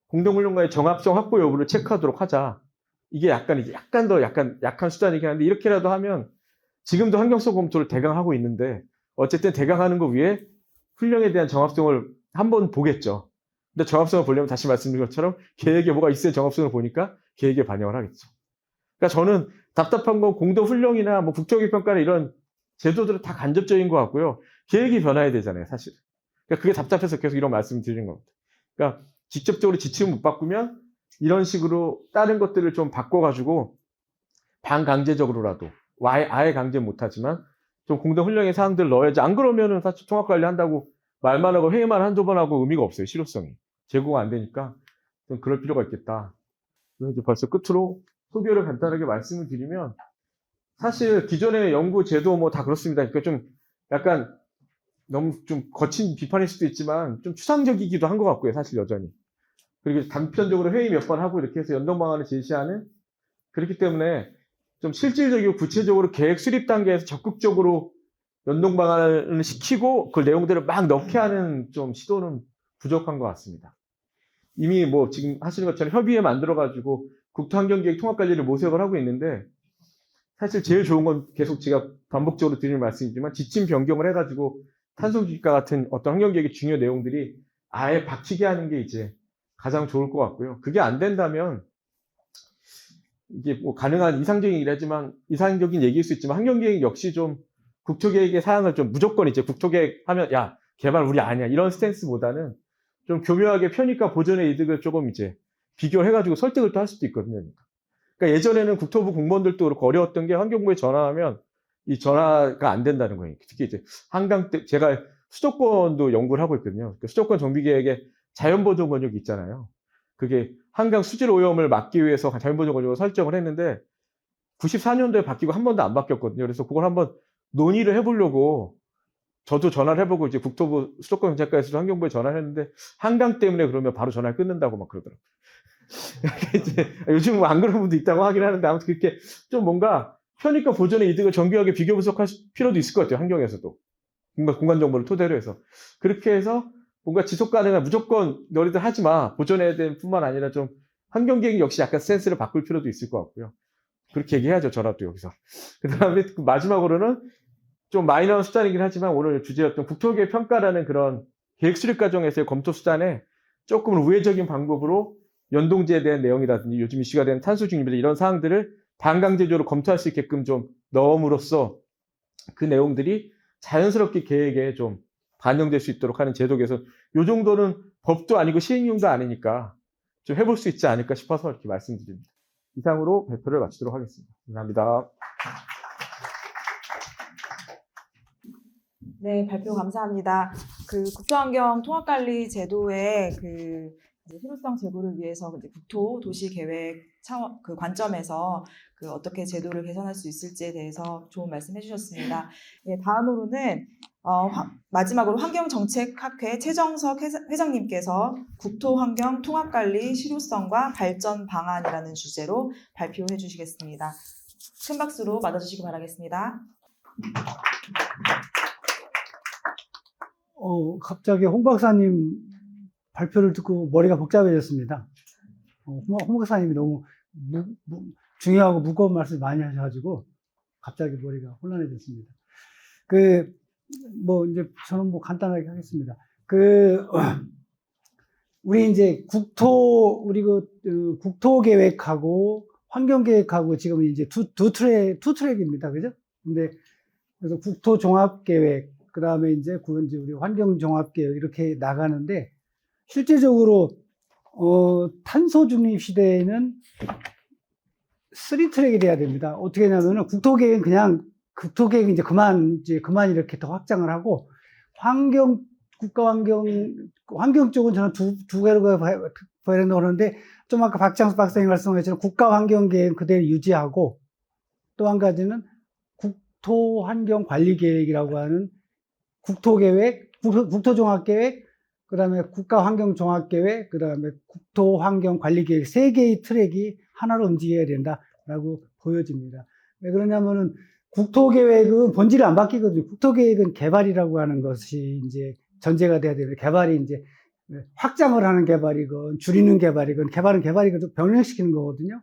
공동훈령과의 정합성 확보 여부를 체크하도록 하자. 이게 약간 더 약한 수단이긴 한데, 이렇게라도 하면 지금도 환경성 검토를 대강 하고 있는데, 어쨌든 대강 하는 거 위에 훈령에 대한 정합성을 한번 보겠죠. 근데 정합성을 보려면 다시 말씀드린 것처럼 계획에 뭐가 있어야 정합성을 보니까 계획에 반영을 하겠죠. 그러니까 저는 답답한 건 공동훈령이나 뭐 국토계획평가나 이런 제도들은 다 간접적인 것 같고요. 계획이 변화해야 되잖아요, 사실. 그러니까 그게 답답해서 계속 이런 말씀을 드리는 겁니다. 그러니까 직접적으로 지침을 못 바꾸면 이런 식으로 다른 것들을 좀 바꿔가지고 반강제적으로라도 아예 강제 못하지만 좀 공동훈령의 사항들을 넣어야지. 안 그러면은 사실 통합관리 한다고 말만 하고 회의만 한두 번 하고 의미가 없어요. 실효성이. 제고가 안 되니까 좀 그럴 필요가 있겠다. 그래서 이제 벌써 끝으로 소개를 간단하게 말씀을 드리면, 사실 기존의 연구 제도 뭐 다 그렇습니다. 그러니까 좀 약간 너무 좀 거친 비판일 수도 있지만 좀 추상적이기도 한 것 같고요. 사실 여전히. 그리고 단편적으로 회의 몇 번 하고 이렇게 해서 연동 방안을 제시하는, 그렇기 때문에 좀 실질적이고 구체적으로 계획 수립 단계에서 적극적으로 연동 방안을 시키고 그 내용들을 막 넣게 하는 좀 시도는 부족한 것 같습니다. 이미 뭐 지금 하시는 것처럼 협의회 만들어가지고 국토환경계획 통합관리를 모색을 하고 있는데, 사실 제일 좋은 건 계속 제가 반복적으로 드리는 말씀이지만 지침 변경을 해가지고 탄소기과 같은 어떤 환경계획의 중요 내용들이 아예 박히게 하는 게 이제 가장 좋을 것 같고요. 그게 안 된다면 이게 뭐 가능한 이상적인 얘기라지만 이상적인 얘기일 수 있지만 환경계획 역시 좀 국토계획의 사항을 좀 무조건 이제 국토계획 하면 야 개발 우리 아니야 이런 스탠스보다는 좀 교묘하게 편익과 보존의 이득을 조금 이제 비교해가지고 설득을 또 할 수도 있거든요. 그러니까 예전에는 국토부 공무원들도 그렇고 어려웠던 게 환경부에 전화하면 이 전화가 안 된다는 거예요. 특히 이제 한강 때 제가 수도권도 연구를 하고 있거든요. 그 수도권 정비계획에 자연보존 권역이 있잖아요. 그게 한강 수질 오염을 막기 위해서 자연보존 권역을 설정을 했는데 94년도에 바뀌고 한 번도 안 바뀌었거든요. 그래서 그걸 한번 논의를 해보려고 저도 전화를 해보고 이제 국토부 수도권 정책과에서도 환경부에 전화를 했는데 한강 때문에 그러면 바로 전화를 끊는다고 막 그러더라고요. 이제 요즘 뭐 안 그런 분도 있다고 하긴 하는데 아무튼 그렇게 좀 뭔가 편익과 보존의 이득을 정교하게 비교 분석할 필요도 있을 것 같아요. 환경에서도. 뭔가 공간 정보를 토대로 해서. 그렇게 해서 뭔가 지속 가능한 무조건 너희들 하지 마. 보존해야 될 뿐만 아니라 좀 환경계획 역시 약간 센스를 바꿀 필요도 있을 것 같고요. 그렇게 얘기해야죠. 저라도 여기서. 그 다음에 마지막으로는 좀 마이너한 수단이긴 하지만 오늘 주제였던 국토계획 평가라는 그런 계획 수립 과정에서의 검토 수단에 조금 우회적인 방법으로 연동제에 대한 내용이라든지 요즘 이슈가 된 탄소중립이나 이런 사항들을 반강제적으로 검토할 수 있게끔 좀 넣음으로써 그 내용들이 자연스럽게 계획에 좀 반영될 수 있도록 하는 제도 개선, 요 정도는 법도 아니고 시행령도 아니니까 좀 해볼 수 있지 않을까 싶어서 이렇게 말씀드립니다. 이상으로 발표를 마치도록 하겠습니다. 감사합니다. 네, 발표 감사합니다. 그 국토환경 통합관리 제도의 그 이제 실효성 제고를 위해서 이제 국토 도시 계획 차원 그 관점에서 그 어떻게 제도를 개선할 수 있을지에 대해서 좋은 말씀 해주셨습니다. 예, 다음으로는 마지막으로 환경정책학회 최정석 회장님께서 국토환경 통합관리 실효성과 발전 방안이라는 주제로 발표해 주시겠습니다. 큰 박수로 맞아주시기 바라겠습니다. 갑자기 홍 박사님 발표를 듣고 머리가 복잡해졌습니다. 홍 박사님이 너무 중요하고 무거운 말씀 많이 하셔가지고 갑자기 머리가 혼란해졌습니다. 이제 저는 간단하게 하겠습니다. 우리 이제 국토 계획하고 환경 계획하고 지금 이제 두 트랙입니다. 그죠? 그래서 국토 종합 계획, 그 다음에 이제 우리 환경 종합 계획 이렇게 나가는데, 실제적으로 탄소 중립 시대에는 3트랙이 돼야 됩니다. 어떻게 하냐면은 국토계획은 이제 그만 이렇게 더 확장을 하고, 환경 쪽은 저는 두 개로 봐야 된다고 그러는데, 좀 아까 박장수 박사님 말씀하셨지만 국가환경계획 그대로 유지하고, 또 한 가지는 국토환경관리계획이라고 하는 국토종합계획, 그 다음에 국가환경종합계획, 그 다음에 국토환경관리계획 3개의 트랙이 하나로 움직여야 된다라고 보여집니다. 왜 그러냐면은 국토계획은 본질이 안 바뀌거든요. 국토계획은 개발이라고 하는 것이 이제 전제가 돼야 되는데, 개발이 이제 확장을 하는 개발이건 줄이는 개발이건, 개발은 개발이건 병행시키는 거거든요.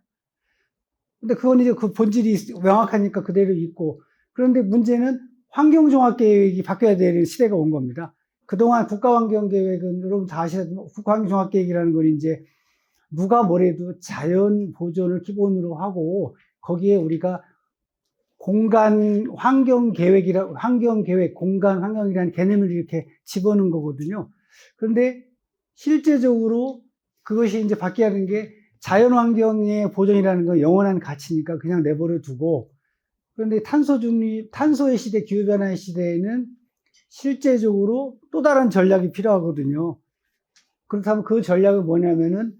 근데 그건 이제 그 본질이 명확하니까 그대로 있고, 그런데 문제는 환경종합계획이 바뀌어야 되는 시대가 온 겁니다. 그동안 국가환경계획은 여러분 다 아시지만 국가환경종합계획이라는 건 이제 누가 뭐래도 자연 보존을 기본으로 하고, 거기에 우리가 환경계획, 환경이라는 개념을 이렇게 집어넣은 거거든요. 그런데 실제적으로 그것이 이제 바뀌어야 하는 게, 자연환경의 보존이라는 건 영원한 가치니까 그냥 내버려 두고, 그런데 탄소의 시대, 기후변화의 시대에는 실제적으로 또 다른 전략이 필요하거든요. 그렇다면 그 전략은 뭐냐면은,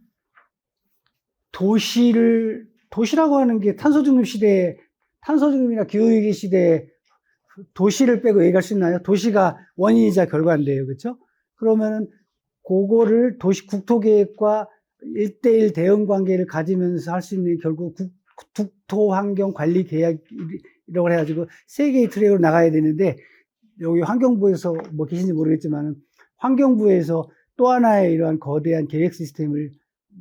도시라고 하는 게 탄소중립이나 기후위기 시대에 도시를 빼고 얘기할 수 있나요? 도시가 원인이자 결과인데요. 그렇죠? 그러면은 그거를 국토계획과 1대1 대응 관계를 가지면서 할 수 있는 게 결국 국토환경관리계획이라고 해가지고 3개의 트랙으로 나가야 되는데, 여기 환경부에서 계신지 모르겠지만 환경부에서 또 하나의 이러한 거대한 계획 시스템을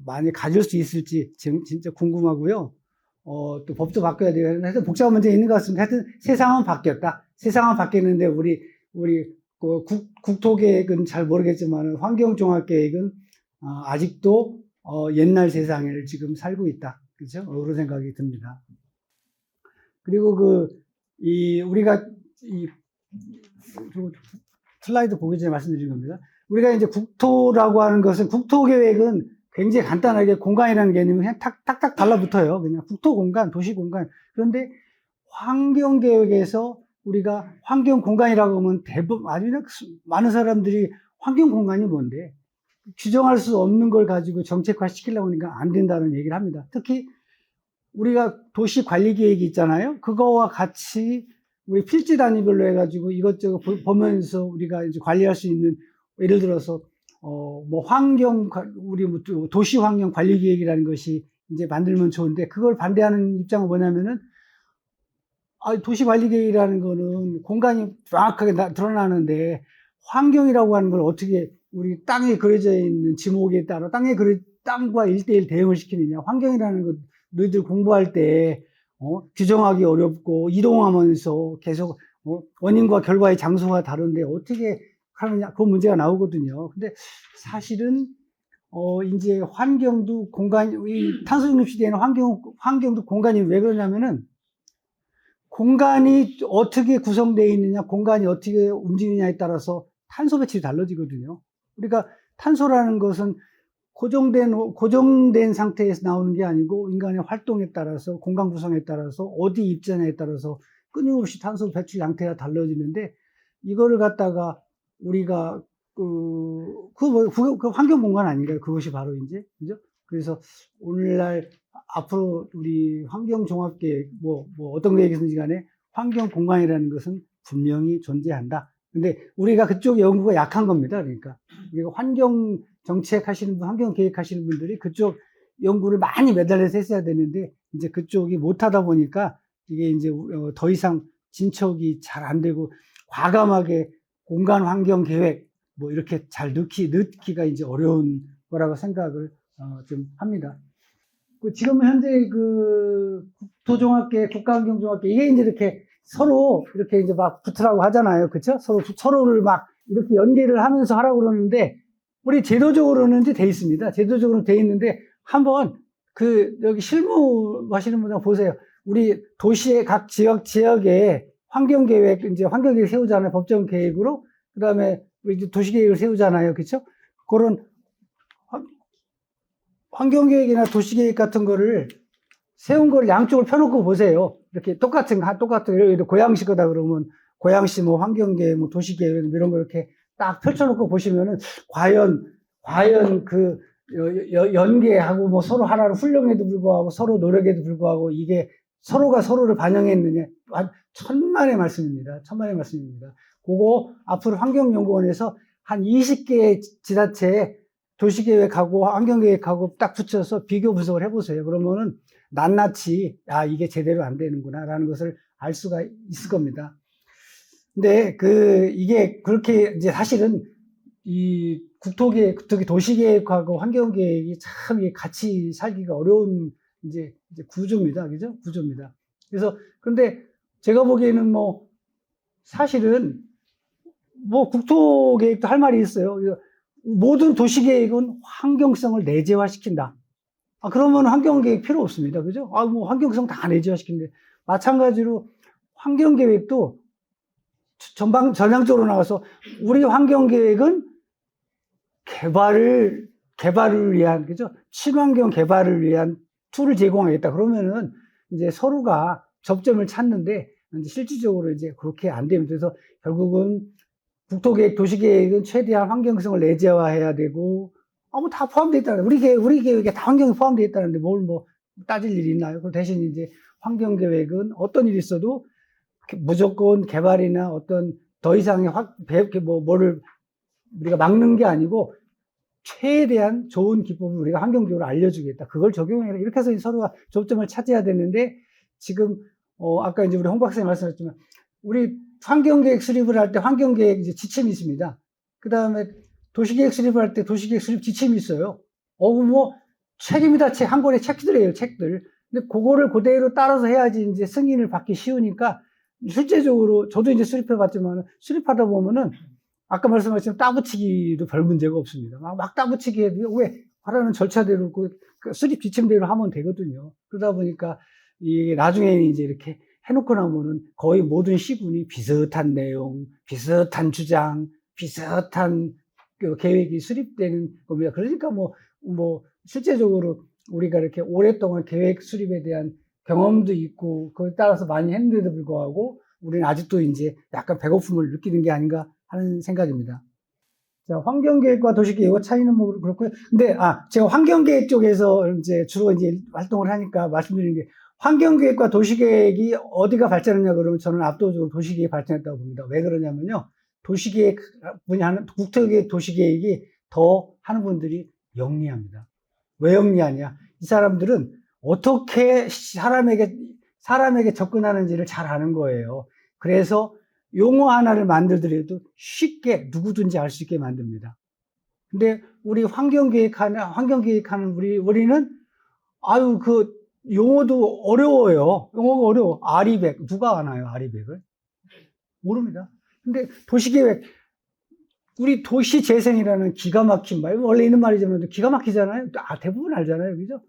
많이 가질 수 있을지 진짜 궁금하고요. 또 법도 바뀌어야 돼요. 하여튼 복잡한 문제가 있는 것 같습니다. 하여튼 세상은 바뀌었다. 세상은 바뀌었는데 우리 국토계획은 잘 모르겠지만 환경종합계획은 아직도 옛날 세상을 지금 살고 있다. 그렇죠? 그런 생각이 듭니다. 그리고 우리가 슬라이드 보기 전에 말씀드린 겁니다. 우리가 이제 국토라고 하는 것은, 국토계획은 굉장히 간단하게 공간이라는 개념이 그냥 탁탁 달라붙어요. 그냥 국토공간, 도시공간. 그런데 환경계획에서 우리가 환경공간이라고 하면 아주 많은 사람들이 환경공간이 뭔데? 규정할 수 없는 걸 가지고 정책화 시키려고 하니까 안 된다는 얘기를 합니다. 특히 우리가 도시관리계획이 있잖아요. 그거와 같이 우리 필지 단위별로 해가지고 이것저것 보면서 우리가 이제 관리할 수 있는, 예를 들어서 도시환경관리계획이라는 것이 이제 만들면 좋은데, 그걸 반대하는 입장은 뭐냐면은, 도시관리계획이라는 거는 공간이 정확하게 드러나는데 환경이라고 하는 걸 어떻게 우리 땅에 그려져 있는 지목에 따라 땅과 1대1 대응을 시키느냐. 환경이라는 거 너희들 공부할 때 규정하기 어렵고 이동하면서 계속 원인과 결과의 장소가 다른데 어떻게 하느냐, 그 문제가 나오거든요. 근데 사실은 이제 환경도 이 탄소중립 시대에는 환경도 공간이 왜 그러냐면은, 공간이 어떻게 구성되어 있느냐, 공간이 어떻게 움직이느냐에 따라서 탄소 배출이 달라지거든요. 우리가 탄소라는 것은 고정된 상태에서 나오는 게 아니고 인간의 활동에 따라서 공간 구성에 따라서 어디 입자냐에 따라서 끊임없이 탄소 배출 양태가 달라지는데 이거를 갖다가 우리가 그 환경 공간 아닌가요? 그것이 바로 이제 그죠? 그래서 오늘날 앞으로 우리 환경 종합계획 뭐 어떤 계획이든지 간에 환경 공간이라는 것은 분명히 존재한다. 근데 우리가 그쪽 연구가 약한 겁니다. 그러니까 우리가 환경 정책 하시는 분, 환경 계획 하시는 분들이 그쪽 연구를 많이 매달려서 했어야 되는데 이제 그쪽이 못하다 보니까 이게 이제 더 이상 진척이 잘 안 되고 과감하게 공간 환경 계획 뭐 이렇게 잘 넣기가 이제 어려운 거라고 생각을 좀 합니다. 지금 현재 그 국토종합계획, 국가환경종합계획 이게 이제 이렇게 서로 이렇게 이제 막 붙으라고 하잖아요. 그렇죠? 서로를 막 이렇게 연계를 하면서 하라고 그러는데 우리 제도적으로는 이제 돼 있습니다. 제도적으로 돼 있는데 한번 여기 실무하시는 분들 보세요. 우리 도시의 각 지역에 환경계획 세우잖아요. 법정 계획으로. 그 다음에 우리 이제 도시계획을 세우잖아요. 그렇죠? 그런 환경계획이나 도시계획 같은 거를 세운 걸 양쪽을 펴놓고 보세요. 이렇게 똑같은 고양시 거다 그러면 고양시 뭐 환경계획, 뭐 도시계획 이런 거 이렇게 딱 펼쳐놓고 보시면은 과연 그 연계하고 뭐 서로 하나를 훌륭에도 불구하고 서로 노력에도 불구하고 이게 서로가 서로를 반영했느냐 천만의 말씀입니다. 천만의 말씀입니다. 그거 앞으로 환경연구원에서 한 20개의 지자체에 도시계획하고 환경계획하고 딱 붙여서 비교 분석을 해보세요. 그러면은 낱낱이 이게 제대로 안 되는구나 라는 것을 알 수가 있을 겁니다. 근데 이게 그렇게 이제 사실은 이 국토계획, 특히 도시계획하고 환경계획이 참 같이 살기가 어려운 이제 구조입니다. 그죠? 구조입니다. 그래서 그런데 제가 보기에는 뭐 사실은 뭐 국토계획도 할 말이 있어요. 모든 도시계획은 환경성을 내재화시킨다. 그러면 환경계획 필요 없습니다. 그죠? 뭐 환경성 다 내재화시키는데 마찬가지로 환경계획도 전향적으로 나가서 우리 환경계획은 개발을 위한, 그죠? 친환경 개발을 위한 툴을 제공하겠다. 그러면은 이제 서로가 접점을 찾는데 이제 실질적으로 이제 그렇게 안 됩니다. 그래서 결국은 국토계획, 도시계획은 최대한 환경성을 내재화해야 되고, 뭐 다 포함되어 있다는, 우리 계획에 다 환경이 포함되어 있다는데 뭘 뭐 따질 일이 있나요? 그 대신 이제 환경계획은 어떤 일이 있어도 무조건 개발이나 어떤 더 이상의 뭐를 우리가 막는 게 아니고 최대한 좋은 기법을 우리가 환경적으로 알려주겠다. 그걸 적용해라. 이렇게 해서 서로가 접점을 찾아야 되는데 지금 아까 이제 우리 홍 박사님 말씀하셨지만 우리 환경계획 수립을 할 때 환경계획 이제 지침이 있습니다. 그 다음에 도시계획 수립을 할 때 도시계획 수립 지침이 있어요. 뭐 책입니다. 한 권의 책들이에요. 책들. 근데 그거를 그대로 따라서 해야지 이제 승인을 받기 쉬우니까 실제적으로 저도 이제 수립해봤지만 수립하다 보면은 아까 말씀하신 따붙이기도 별 문제가 없습니다. 막 따붙이기 해도 왜 하라는 절차대로 그 수립 지침대로 하면 되거든요. 그러다 보니까 이게 나중에 이제 이렇게 해놓고 나면은 거의 모든 시군이 비슷한 내용, 비슷한 주장, 비슷한 계획이 수립되는 겁니다. 그러니까 뭐 실제적으로 우리가 이렇게 오랫동안 계획 수립에 대한 경험도 있고 그에 따라서 많이 했는데도 불구하고 우리는 아직도 이제 약간 배고픔을 느끼는 게 아닌가 하는 생각입니다. 자, 환경계획과 도시계획의 차이는 뭐 그렇고요. 근데 제가 환경계획 쪽에서 이제 주로 이제 활동을 하니까 말씀드리는 게 환경계획과 도시계획이 어디가 발전했냐 그러면 저는 압도적으로 도시계획이 발전했다고 봅니다. 왜 그러냐면요. 도시계획 분야는 국토계획 도시계획이 더 하는 분들이 영리합니다. 왜 영리하냐? 이 사람들은 어떻게 사람에게 접근하는지를 잘 아는 거예요. 그래서 용어 하나를 만들더라도 쉽게 누구든지 알 수 있게 만듭니다. 근데 우리 환경계획하는 우리는 그 용어도 어려워요. 용어가 어려워. 아리백. 누가 아나요? 아리백을? 모릅니다. 근데 도시계획, 우리 도시재생이라는 기가 막힌 말, 원래 있는 말이지만 기가 막히잖아요. 대부분 알잖아요. 그죠?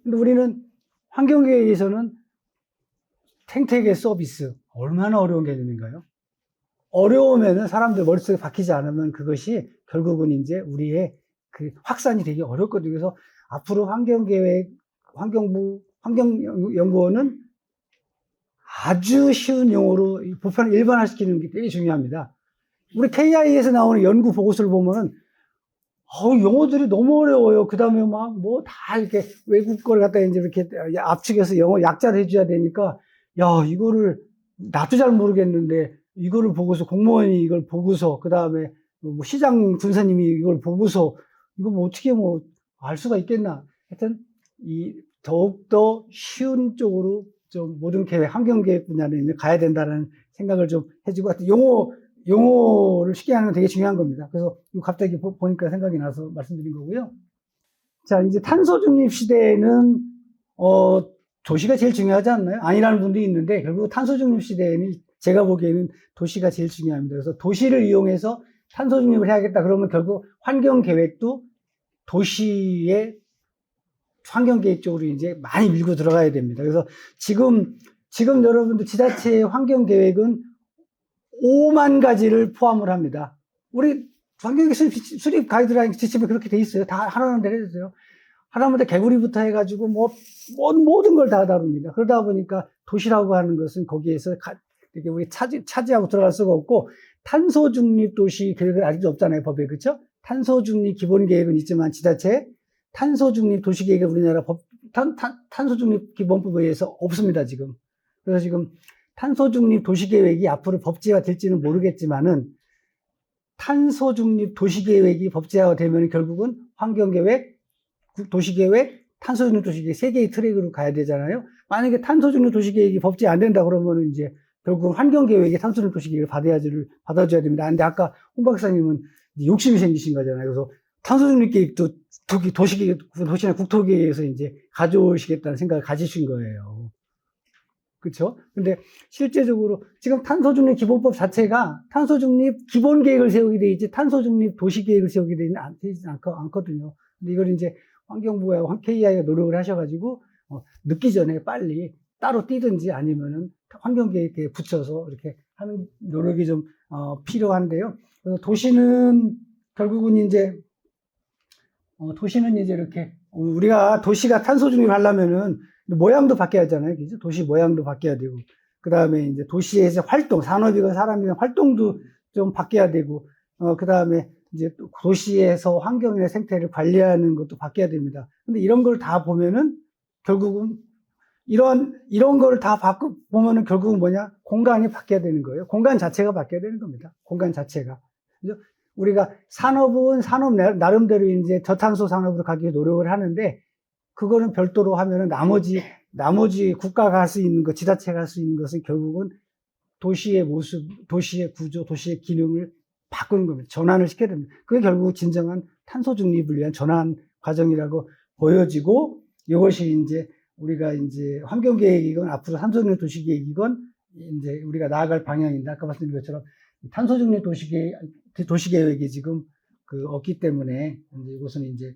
근데 우리는 환경계획에서는 생태계 서비스. 얼마나 어려운 개념인가요? 어려우면은 사람들 머릿속에 박히지 않으면 그것이 결국은 이제 우리의 그 확산이 되기 어렵거든요. 그래서 앞으로 환경계획, 환경연구원은 아주 쉬운 용어로 보편을 일반화시키는 게 되게 중요합니다. 우리 KI에서 나오는 연구 보고서를 보면은 용어들이 너무 어려워요. 그 다음에 막 뭐 다 이렇게 외국 걸 갖다 이제 이렇게 압축해서 영어 약자를 해줘야 되니까, 야, 이거를 나도 잘 모르겠는데, 이거를 보고서 공무원이 이걸 보고서, 그 다음에 뭐 시장 군사님이 이걸 보고서, 이거 뭐 어떻게 뭐 알 수가 있겠나. 하여튼, 더욱더 쉬운 쪽으로 좀 모든 계획, 환경계획 분야는 가야 된다는 생각을 좀 해주고, 용어를 쉽게 하는 건 되게 중요한 겁니다. 그래서 이거 갑자기 보니까 생각이 나서 말씀드린 거고요. 자, 이제 탄소 중립 시대에는, 도시가 제일 중요하지 않나요? 아니라는 분들이 있는데, 결국 탄소 중립 시대에는 제가 보기에는 도시가 제일 중요합니다. 그래서 도시를 이용해서 탄소 중립을 해야겠다. 그러면 결국 환경 계획도 도시의 환경 계획 쪽으로 이제 많이 밀고 들어가야 됩니다. 그래서 지금 여러분들 지자체의 환경 계획은 5만 가지를 포함을 합니다. 우리 환경계획 수립 가이드라인 지침에 그렇게 돼 있어요. 다 하라는 대로 해주세요. 하다못해 개구리부터 해가지고 모든 걸 다 다룹니다. 그러다 보니까 도시라고 하는 것은 거기에서 이렇게 우리 차지하고 들어갈 수가 없고, 탄소 중립 도시 계획은 아직도 없잖아요, 법에. 그렇죠? 탄소 중립 기본 계획은 있지만 지자체 탄소 중립 도시 계획은 우리나라 탄소 중립 기본법에 의해서 없습니다, 지금. 그래서 지금 탄소 중립 도시 계획이 앞으로 법제화 될지는 모르겠지만은, 탄소 중립 도시 계획이 법제화가 되면 결국은 환경 계획, 도시 계획, 탄소 중립 도시 계획 세 개의 트랙으로 가야 되잖아요. 만약에 탄소 중립 도시 계획이 법제화 안 된다 그러면은 이제 결국 환경 계획이 탄소 중립 도시 계획을 받아줘야 됩니다. 근데 아까 홍 박사님은 욕심이 생기신 거잖아요. 그래서 탄소 중립 계획도 도시나 국토계획에서 이제 가져오시겠다는 생각을 가지신 거예요. 그렇죠? 근데 실제적으로 지금 탄소중립 기본법 자체가 탄소중립 기본계획을 세우게 돼 있지 탄소중립 도시계획을 세우게 되지 않거든요. 근데 이걸 이제 환경부와 KI가 노력을 하셔가지고 늦기 전에 빨리 따로 띄든지 아니면은 환경계획에 붙여서 이렇게 하는 노력이 좀 필요한데요. 그래서 도시는 결국은 이제 이렇게 우리가 도시가 탄소중립 하려면은 모양도 바뀌어야 하잖아요. 그죠? 도시 모양도 바뀌어야 되고, 그 다음에 이제 도시에서 활동, 산업이건 사람이건 활동도 좀 바뀌어야 되고, 그 다음에 이제 도시에서 환경이나 생태를 관리하는 것도 바뀌어야 됩니다. 근데 이런 걸 다 보면은 결국은 이런 걸 다 보면은 결국은 뭐냐? 공간이 바뀌어야 되는 거예요. 공간 자체가 바뀌어야 되는 겁니다. 공간 자체가. 그죠? 우리가 산업 나름대로 이제 저탄소 산업으로 가기 위해 노력을 하는데, 그거는 별도로 하면은 나머지 국가가 할 수 있는 것, 지자체가 할 수 있는 것은 결국은 도시의 모습, 도시의 구조, 도시의 기능을 바꾸는 겁니다. 전환을 시켜야 됩니다. 그게 결국 진정한 탄소 중립을 위한 전환 과정이라고 보여지고, 이것이 이제 우리가 이제 환경계획이건 앞으로 탄소 중립 도시계획이건 이제 우리가 나아갈 방향인데, 아까 말씀드린 것처럼 탄소 중립 도시계획이 지금 없기 때문에 이제 이것은 이제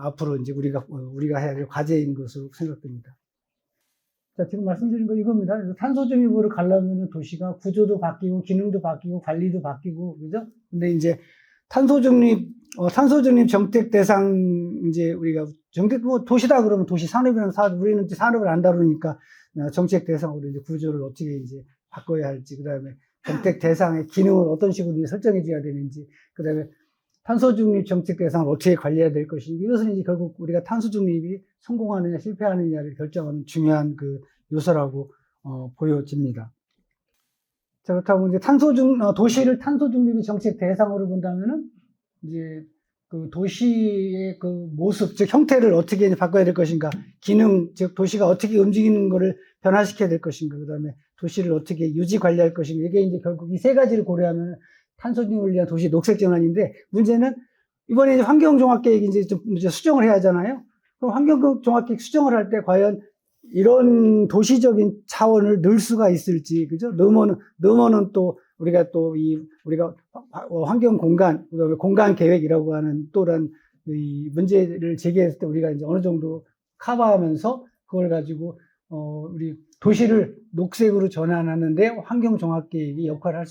앞으로 이제 우리가 해야 될 과제인 것으로 생각됩니다. 자, 지금 말씀드린 거 이겁니다. 그래서 탄소 중립으로 가려면 도시가 구조도 바뀌고, 기능도 바뀌고, 관리도 바뀌고, 그죠? 근데 이제 탄소 중립 정책 대상, 이제 우리가 도시다 그러면 도시 산업이라는 우리는 이제 산업을 안 다루니까 정책 대상으로 이제 구조를 어떻게 이제 바꿔야 할지, 그 다음에 정책 대상의 기능을 어떤 식으로 설정해 줘야 되는지, 그 다음에 탄소 중립 정책 대상을 어떻게 관리해야 될 것인지, 이것은 이제 결국 우리가 탄소 중립이 성공하느냐 실패하느냐를 결정하는 중요한 요소라고 보여집니다. 자, 그렇다고 이제 도시를 탄소 중립의 정책 대상으로 본다면은 이제 도시의 모습, 즉 형태를 어떻게 이제 바꿔야 될 것인가, 기능, 즉 도시가 어떻게 움직이는 것을 변화시켜야 될 것인가, 그다음에 도시를 어떻게 유지 관리할 것인가, 이게 이제 결국 이 세 가지를 고려하면 탄소 중립을 위한 도시 녹색 전환인데, 문제는 이번에 이제 환경종합계획 이제 수정을 해야 하잖아요. 그럼 환경종합계획 수정을 할 때 과연 이런 도시적인 차원을 넣을 수가 있을지, 그죠? 넣으면은 또 우리가 환경 공간, 그다음에 공간 계획이라고 하는 또한 이 문제를 제기했을 때 우리가 이제 어느 정도 커버하면서 그걸 가지고 우리 도시를 녹색으로 전환하는데 환경종합계획이 역할을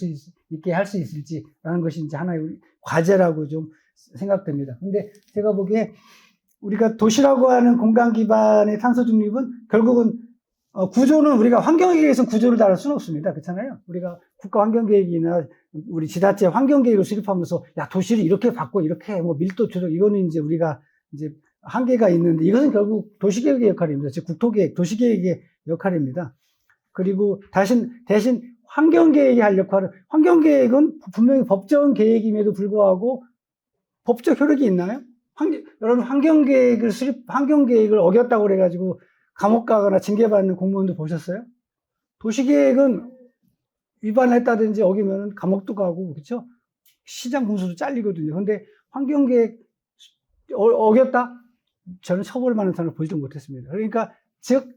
있게 할 수 있을지라는 것이 이제 하나의 과제라고 좀 생각됩니다. 근데 제가 보기에 우리가 도시라고 하는 공간 기반의 탄소 중립은 결국은 구조는 우리가 환경계획에서 구조를 다룰 수는 없습니다. 그렇잖아요. 우리가 국가환경계획이나 우리 지자체 환경계획을 수립하면서 야 도시를 이렇게 바꿔 이렇게 뭐 밀도 조정 이거는 이제 우리가 이제 한계가 있는데 이것은 결국 도시계획의 역할입니다. 즉 국토계획, 도시계획의 역할입니다. 그리고 대신 환경계획이 할 역할은 환경계획은 분명히 법정 계획임에도 불구하고 법적 효력이 있나요? 여러분 환경계획을 어겼다고 그래가지고 감옥 가거나 징계받는 공무원도 보셨어요? 도시계획은 위반했다든지 어기면 감옥도 가고 그렇죠? 시장 군수도 잘리거든요. 근데 환경계획 어겼다? 저는 처벌받는 사람을 보지도 못했습니다. 그러니까 즉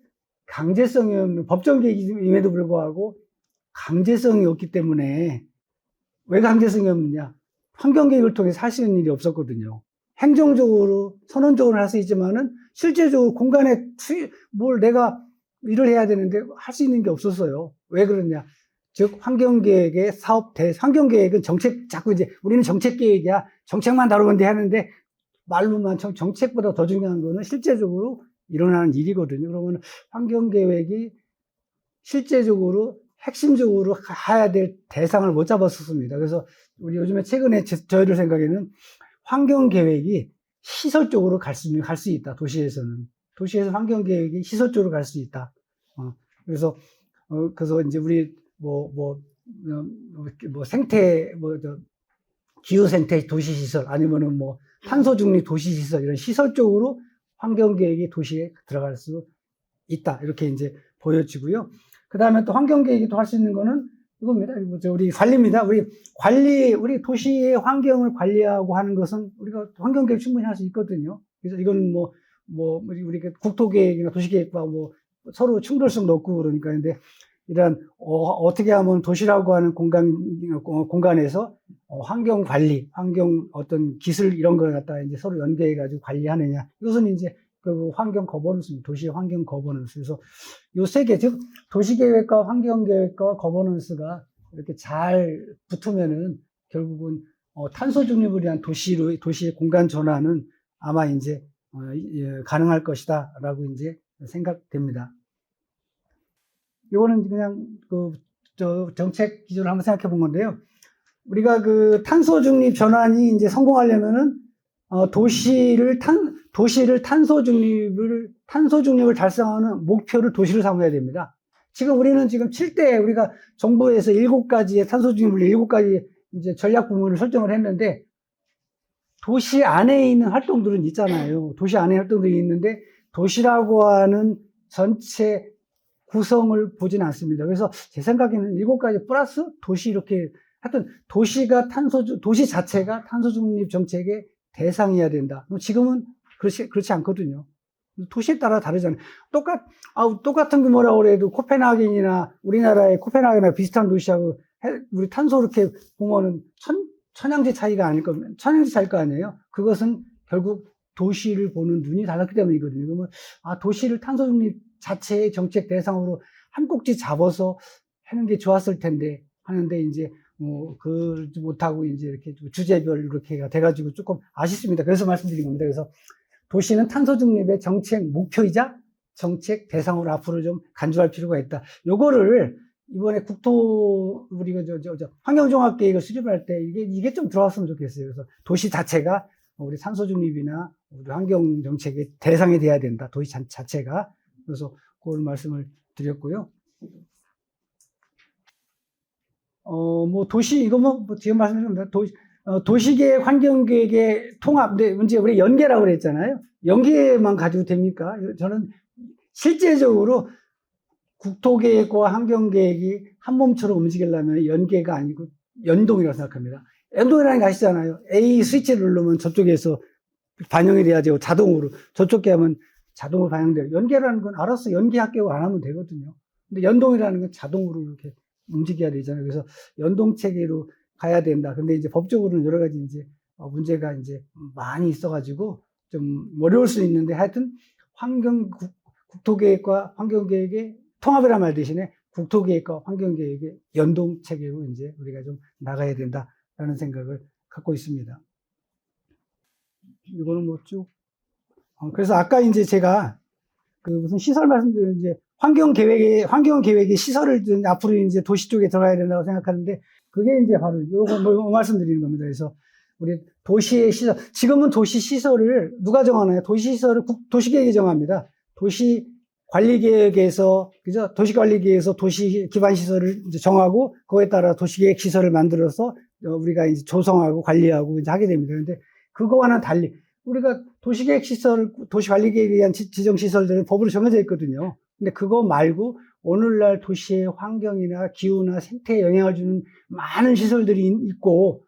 강제성이 없는 법정계획임에도 불구하고 강제성이 없기 때문에 왜 강제성이 없느냐? 환경계획을 통해서 할 수 있는 일이 없었거든요. 행정적으로 선언적으로 할 수 있지만은 실제적으로 공간에 뭘 내가 일을 해야 되는데 할 수 있는 게 없었어요. 왜 그러냐? 즉 환경계획의 환경계획은 자꾸 이제 우리는 정책계획이야 정책만 다루는데 하는데 말로만 정책보다 더 중요한 거는 실제적으로 일어나는 일이거든요. 그러면 환경계획이 실제적으로 핵심적으로 해야 될 대상을 못 잡았었습니다. 그래서 우리 요즘에 최근에 저희들 생각에는 환경계획이 시설적으로 갈 수 있다. 도시에서 환경계획이 시설적으로 갈 수 있다. 그래서 이제 우리 기후생태 도시시설 아니면은 탄소중립 도시시설 이런 시설적으로 환경계획이 도시에 들어갈 수 있다. 이렇게 이제 보여지고요. 그 다음에 또 환경계획이 또 할 수 있는 거는 이겁니다. 우리 관리입니다. 우리 도시의 환경을 관리하고 하는 것은 우리가 환경계획 충분히 할 수 있거든요. 그래서 이건 우리 국토계획이나 도시계획과 서로 충돌성도 없고 그러니까. 근데 이런, 어떻게 하면 도시라고 하는 공간에서 환경 관리, 환경 어떤 기술 이런 걸 갖다가 이제 서로 연계해가지고 관리하느냐. 이것은 이제 그 환경 거버넌스입니다. 도시의 환경 거버넌스. 그래서 요 세 개, 즉, 도시계획과 환경계획과 거버넌스가 이렇게 잘 붙으면은 결국은 탄소 중립을 위한 도시의 공간 전환은 아마 이제 가능할 것이다라고 이제 생각됩니다. 요거는 그냥 정책 기준을 한번 생각해 본 건데요. 우리가 탄소 중립 전환이 이제 성공하려면은 도시를 탄소 중립을 달성하는 목표를 도시를 삼아야 됩니다. 우리는 지금 7대 우리가 정부에서 7가지의 탄소 중립을 7가지 이제 전략 부문을 설정을 했는데 도시 안에 있는 활동들은 있잖아요. 도시 안에 활동들이 있는데 도시라고 하는 전체 구성을 보진 않습니다. 그래서 제 생각에는 7가지 플러스 도시 이렇게 하여튼 도시 자체가 탄소 중립 정책의 대상이어야 된다. 지금은 그렇지 않거든요. 도시에 따라 다르잖아요. 똑같은 규모라고 해도 우리나라의 코펜하겐이나 비슷한 도시하고 우리 탄소 이렇게 보면은 천양제 차이가 천양제 차이일 거 아니에요? 그것은 결국 도시를 보는 눈이 달랐기 때문이거든요. 그러면, 도시를 탄소 중립 자체의 정책 대상으로 한 꼭지 잡아서 하는 게 좋았을 텐데 하는데 이제 그러지 못하고 이제 이렇게 주제별 이렇게가 돼가지고 조금 아쉽습니다. 그래서 말씀드린 겁니다. 그래서 도시는 탄소 중립의 정책 목표이자 정책 대상으로 앞으로 좀 간주할 필요가 있다. 요거를 이번에 우리가 환경종합계획을 수립할 때 이게 좀 들어왔으면 좋겠어요. 그래서 도시 자체가 우리 탄소 중립이나 우리 환경 정책의 대상이 돼야 된다. 도시 자체가. 그래서 그런 말씀을 드렸고요. 도시, 뒤에 말씀드렸습니다. 도시계획, 환경계획의 통합, 근데 문제 우리 연계라고 그랬잖아요. 연계만 가지고 됩니까? 저는 실제적으로 국토계획과 환경계획이 한 몸처럼 움직이려면 연계가 아니고 연동이라고 생각합니다. 연동이라는 게 아시잖아요. A 스위치를 누르면 저쪽에서 반영이 돼야 되고 자동으로 저쪽에 하면 자동으로 반영돼요. 연계라는 건 알아서 연계할게요 안 하면 되거든요. 근데 연동이라는 건 자동으로 이렇게 움직여야 되잖아요. 그래서 연동 체계로 가야 된다. 근데 이제 법적으로는 여러 가지 이제 문제가 이제 많이 있어가지고 좀 어려울 수 있는데 하여튼 국토계획과 환경계획의 통합이란 말 대신에 국토계획과 환경계획의 연동 체계로 이제 우리가 좀 나가야 된다라는 생각을 갖고 있습니다. 이거는 뭐 쭉. 그래서 아까 이제 제가 그 무슨 시설 말씀드린 이제 환경계획의 시설을 앞으로 이제 도시 쪽에 들어가야 된다고 생각하는데 그게 이제 바로 요거 뭐 말씀드리는 겁니다. 그래서 우리 도시의 시설, 지금은 도시 시설을 누가 정하나요? 도시 시설을 도시계획이 정합니다. 도시 관리계획에서, 그죠? 도시관리계획에서 도시 기반 시설을 이제 정하고, 그거에 따라 도시계획 시설을 만들어서 우리가 이제 조성하고 관리하고 이제 하게 됩니다. 그런데 그거와는 달리, 우리가 도시계획 시설, 도시관리계획에 의한 지정 시설들은 법으로 정해져 있거든요. 근데 그거 말고, 오늘날 도시의 환경이나 기후나 생태에 영향을 주는 많은 시설들이 있고,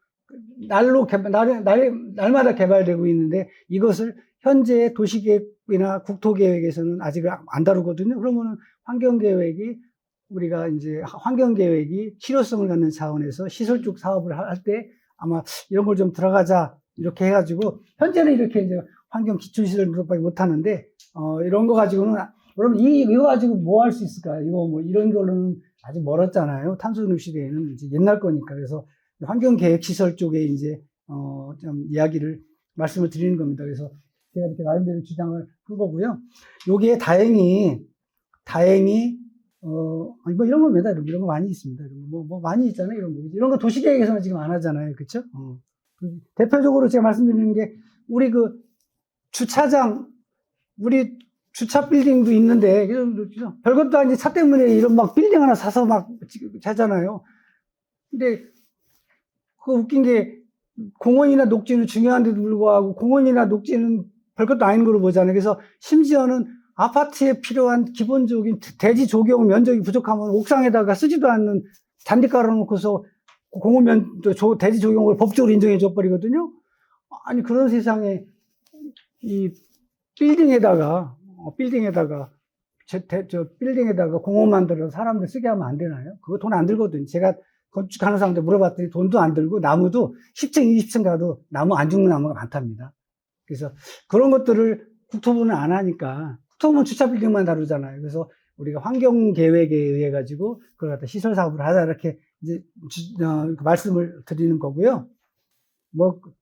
날마다 개발되고 있는데, 이것을 현재 도시계획이나 국토계획에서는 아직 안 다루거든요. 그러면은 우리가 이제 환경계획이 실효성을 갖는 차원에서 시설 쪽 사업을 할 때 아마 이런 걸 좀 들어가자, 이렇게 해가지고, 현재는 이렇게 이제 환경 기초시설 노력밖에 못 하는데, 이런 거 가지고는, 여러분, 이거 가지고 뭐 할 수 있을까요? 이거 뭐 이런 걸로는 아직 멀었잖아요. 탄소중립 시대에는 이제 옛날 거니까. 그래서 환경계획시설 쪽에 이제, 좀 말씀을 드리는 겁니다. 그래서 제가 이렇게 나름대로 주장을 한 거고요. 요게 다행히, 뭐 이런 겁니다. 이런 거 많이 있습니다. 뭐 많이 있잖아요. 이런 거 도시계획에서는 지금 안 하잖아요. 그쵸? 대표적으로 제가 말씀드리는 게, 우리 그 주차장, 우리 주차 빌딩도 있는데, 별것도 아닌데 차 때문에 이런 막 빌딩 하나 사서 막 자잖아요. 근데, 그거 웃긴 게, 공원이나 녹지는 중요한데도 불구하고, 공원이나 녹지는 별것도 아닌 걸로 보잖아요. 그래서 심지어는 아파트에 필요한 기본적인 대지 조경 면적이 부족하면 옥상에다가 쓰지도 않는 잔디 깔아놓고서 대지 조경을 법적으로 인정해 줘 버리거든요. 아니, 그런 세상에 이 빌딩에다가 공원 만들어서 사람들 쓰게 하면 안 되나요? 그거 돈 안 들거든요. 제가 건축하는 사람들 물어봤더니 돈도 안 들고, 나무도 10층, 20층 가도 나무 안 죽는 나무가 많답니다. 그래서 그런 것들을 국토부는 안 하니까, 국토부는 주차 빌딩만 다루잖아요. 그래서 우리가 환경계획에 의해 가지고 그걸 갖다 시설 사업을 하자, 이렇게 이제 말씀을 드리는 거고요.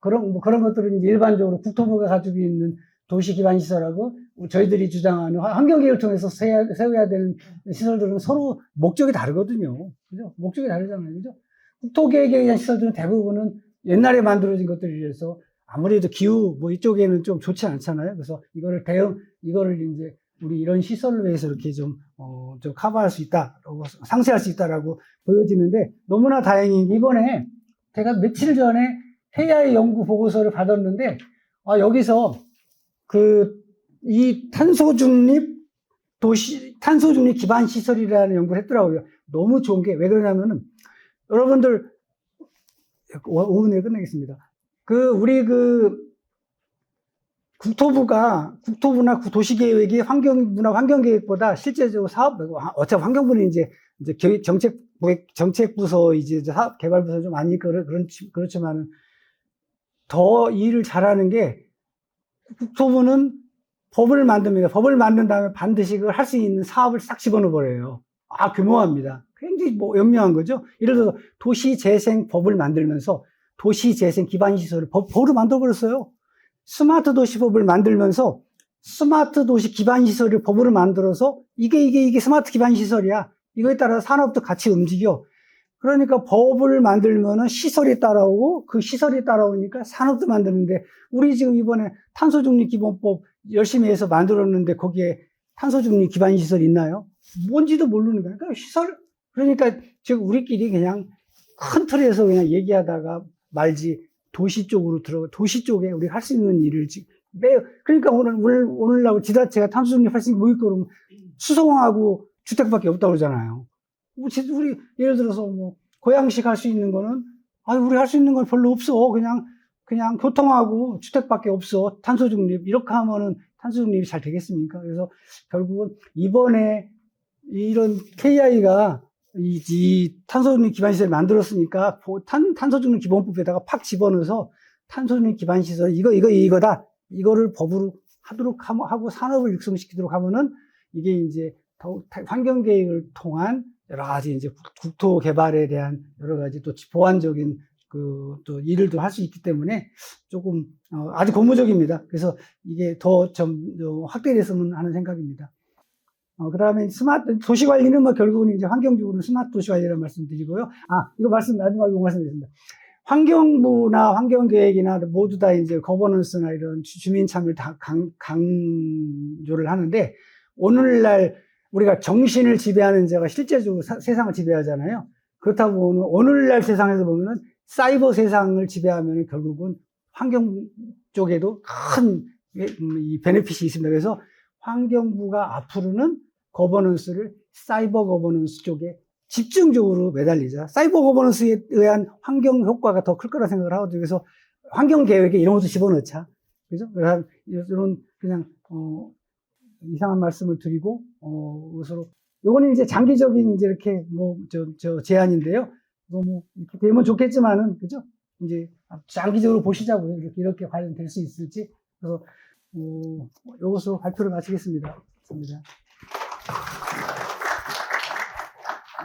그런 것들은 일반적으로 국토부가 가지고 있는 도시 기반 시설하고 저희들이 주장하는 환경계획을 통해서 세워야 되는 시설들은 서로 목적이 다르거든요. 그죠? 목적이 다르잖아요. 그죠? 국토계획에 의한 시설들은 대부분은 옛날에 만들어진 것들이라서 아무래도 기후 이쪽에는 좀 좋지 않잖아요. 그래서 이거를 이제 우리 이런 시설로 해서 이렇게 좀 커버할 수 있다, 상쇄할 수 있다라고 보여지는데, 너무나 다행히 이번에 제가 며칠 전에 KI 연구 보고서를 받았는데, 여기서 이 탄소중립 기반 시설이라는 연구를 했더라고요. 너무 좋은 게, 왜 그러냐면은, 여러분들, 5분 내에 끝내겠습니다. 우리 국토부나 도시계획이 환경계획보다 실제적으로 어차피 환경부는 이제 정책부서 이제 사업개발부서 좀 아니니까 그렇지만은 더 일을 잘하는 게, 국토부는 법을 만듭니다. 법을 만든 다음에 반드시 그걸 할 수 있는 사업을 싹 집어넣어버려요. 교묘합니다. 굉장히 연명한 거죠. 예를 들어서 도시재생법을 만들면서 도시재생 기반시설을 법으로 만들어버렸어요. 스마트 도시법을 만들면서 스마트 도시 기반시설을 법으로 만들어서 이게 스마트 기반시설이야. 이거에 따라 산업도 같이 움직여. 그러니까 법을 만들면은 시설이 따라오고, 그 시설이 따라오니까 산업도 만드는데, 우리 지금 이번에 탄소중립 기본법 열심히 해서 만들었는데 거기에 탄소중립 기반시설이 있나요? 뭔지도 모르는 거예요. 그러니까 지금 우리끼리 그냥 큰 틀에서 그냥 얘기하다가 말지, 도시 쪽에 우리가 할 수 있는 일을 그러니까 오늘날 지자체가 탄소중립 할 수 있는 뭐 있고 그러면 수송하고 주택밖에 없다고 그러잖아요. 우리 예를 들어서 고양시가 할 수 있는 거는, 우리 할 수 있는 건 별로 없어. 그냥 교통하고 주택밖에 없어. 탄소중립. 이렇게 하면은 탄소중립이 잘 되겠습니까? 그래서 결국은 이번에 이런 KI가 이 탄소중립 기반시설을 만들었으니까 탄소중립 기본법에다가 팍 집어넣어서 탄소중립 기반시설 이거다. 이거를 법으로 하도록 하고 산업을 육성시키도록 하면은 이게 이제 환경 계획을 통한 여러 가지 이제 국토 개발에 대한 여러 가지 또 보완적인 또 일을 할 수 있기 때문에 조금 아주 고무적입니다. 그래서 이게 더 좀 확대됐으면 하는 생각입니다. 그다음에 스마트 도시 관리는 뭐 결국은 이제 환경적으로는 스마트 도시 관리라는 말씀드리고요. 이거 마지막으로 말씀드리겠습니다. 환경부나 환경계획이나 모두 다 이제 거버넌스나 이런 주민 참여를 다 강조를 하는데, 오늘날 우리가 정신을 지배하는 자가 실제적으로 세상을 지배하잖아요. 그렇다고 보면 오늘날 세상에서 보면은 사이버 세상을 지배하면 결국은 환경 쪽에도 큰 이 베네핏이 있습니다. 그래서 환경부가 앞으로는 거버넌스를 사이버 거버넌스 쪽에 집중적으로 매달리자. 사이버 거버넌스에 의한 환경 효과가 더 클 거라 생각을 하거든요. 그래서 환경 계획에 이런 것도 집어넣자. 그죠? 그래서 이런 그냥 이상한 말씀을 드리고 우선 요거는 이제 장기적인 이제 이렇게 제안인데요. 이렇게 되면 좋겠지만은, 그죠? 이제 장기적으로 보시자고요. 이렇게 관련될 수 있을지. 그래서 요것으로 발표를 마치겠습니다.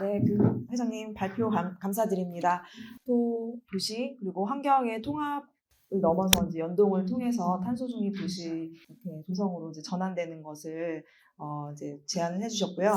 네, 회장님 발표 감사드립니다. 또 도시 그리고 환경의 통합을 넘어서 이제 연동을 통해서 탄소 중립 도시 이렇게 도성으로 이제 전환되는 것을 이제 제안을 해주셨고요.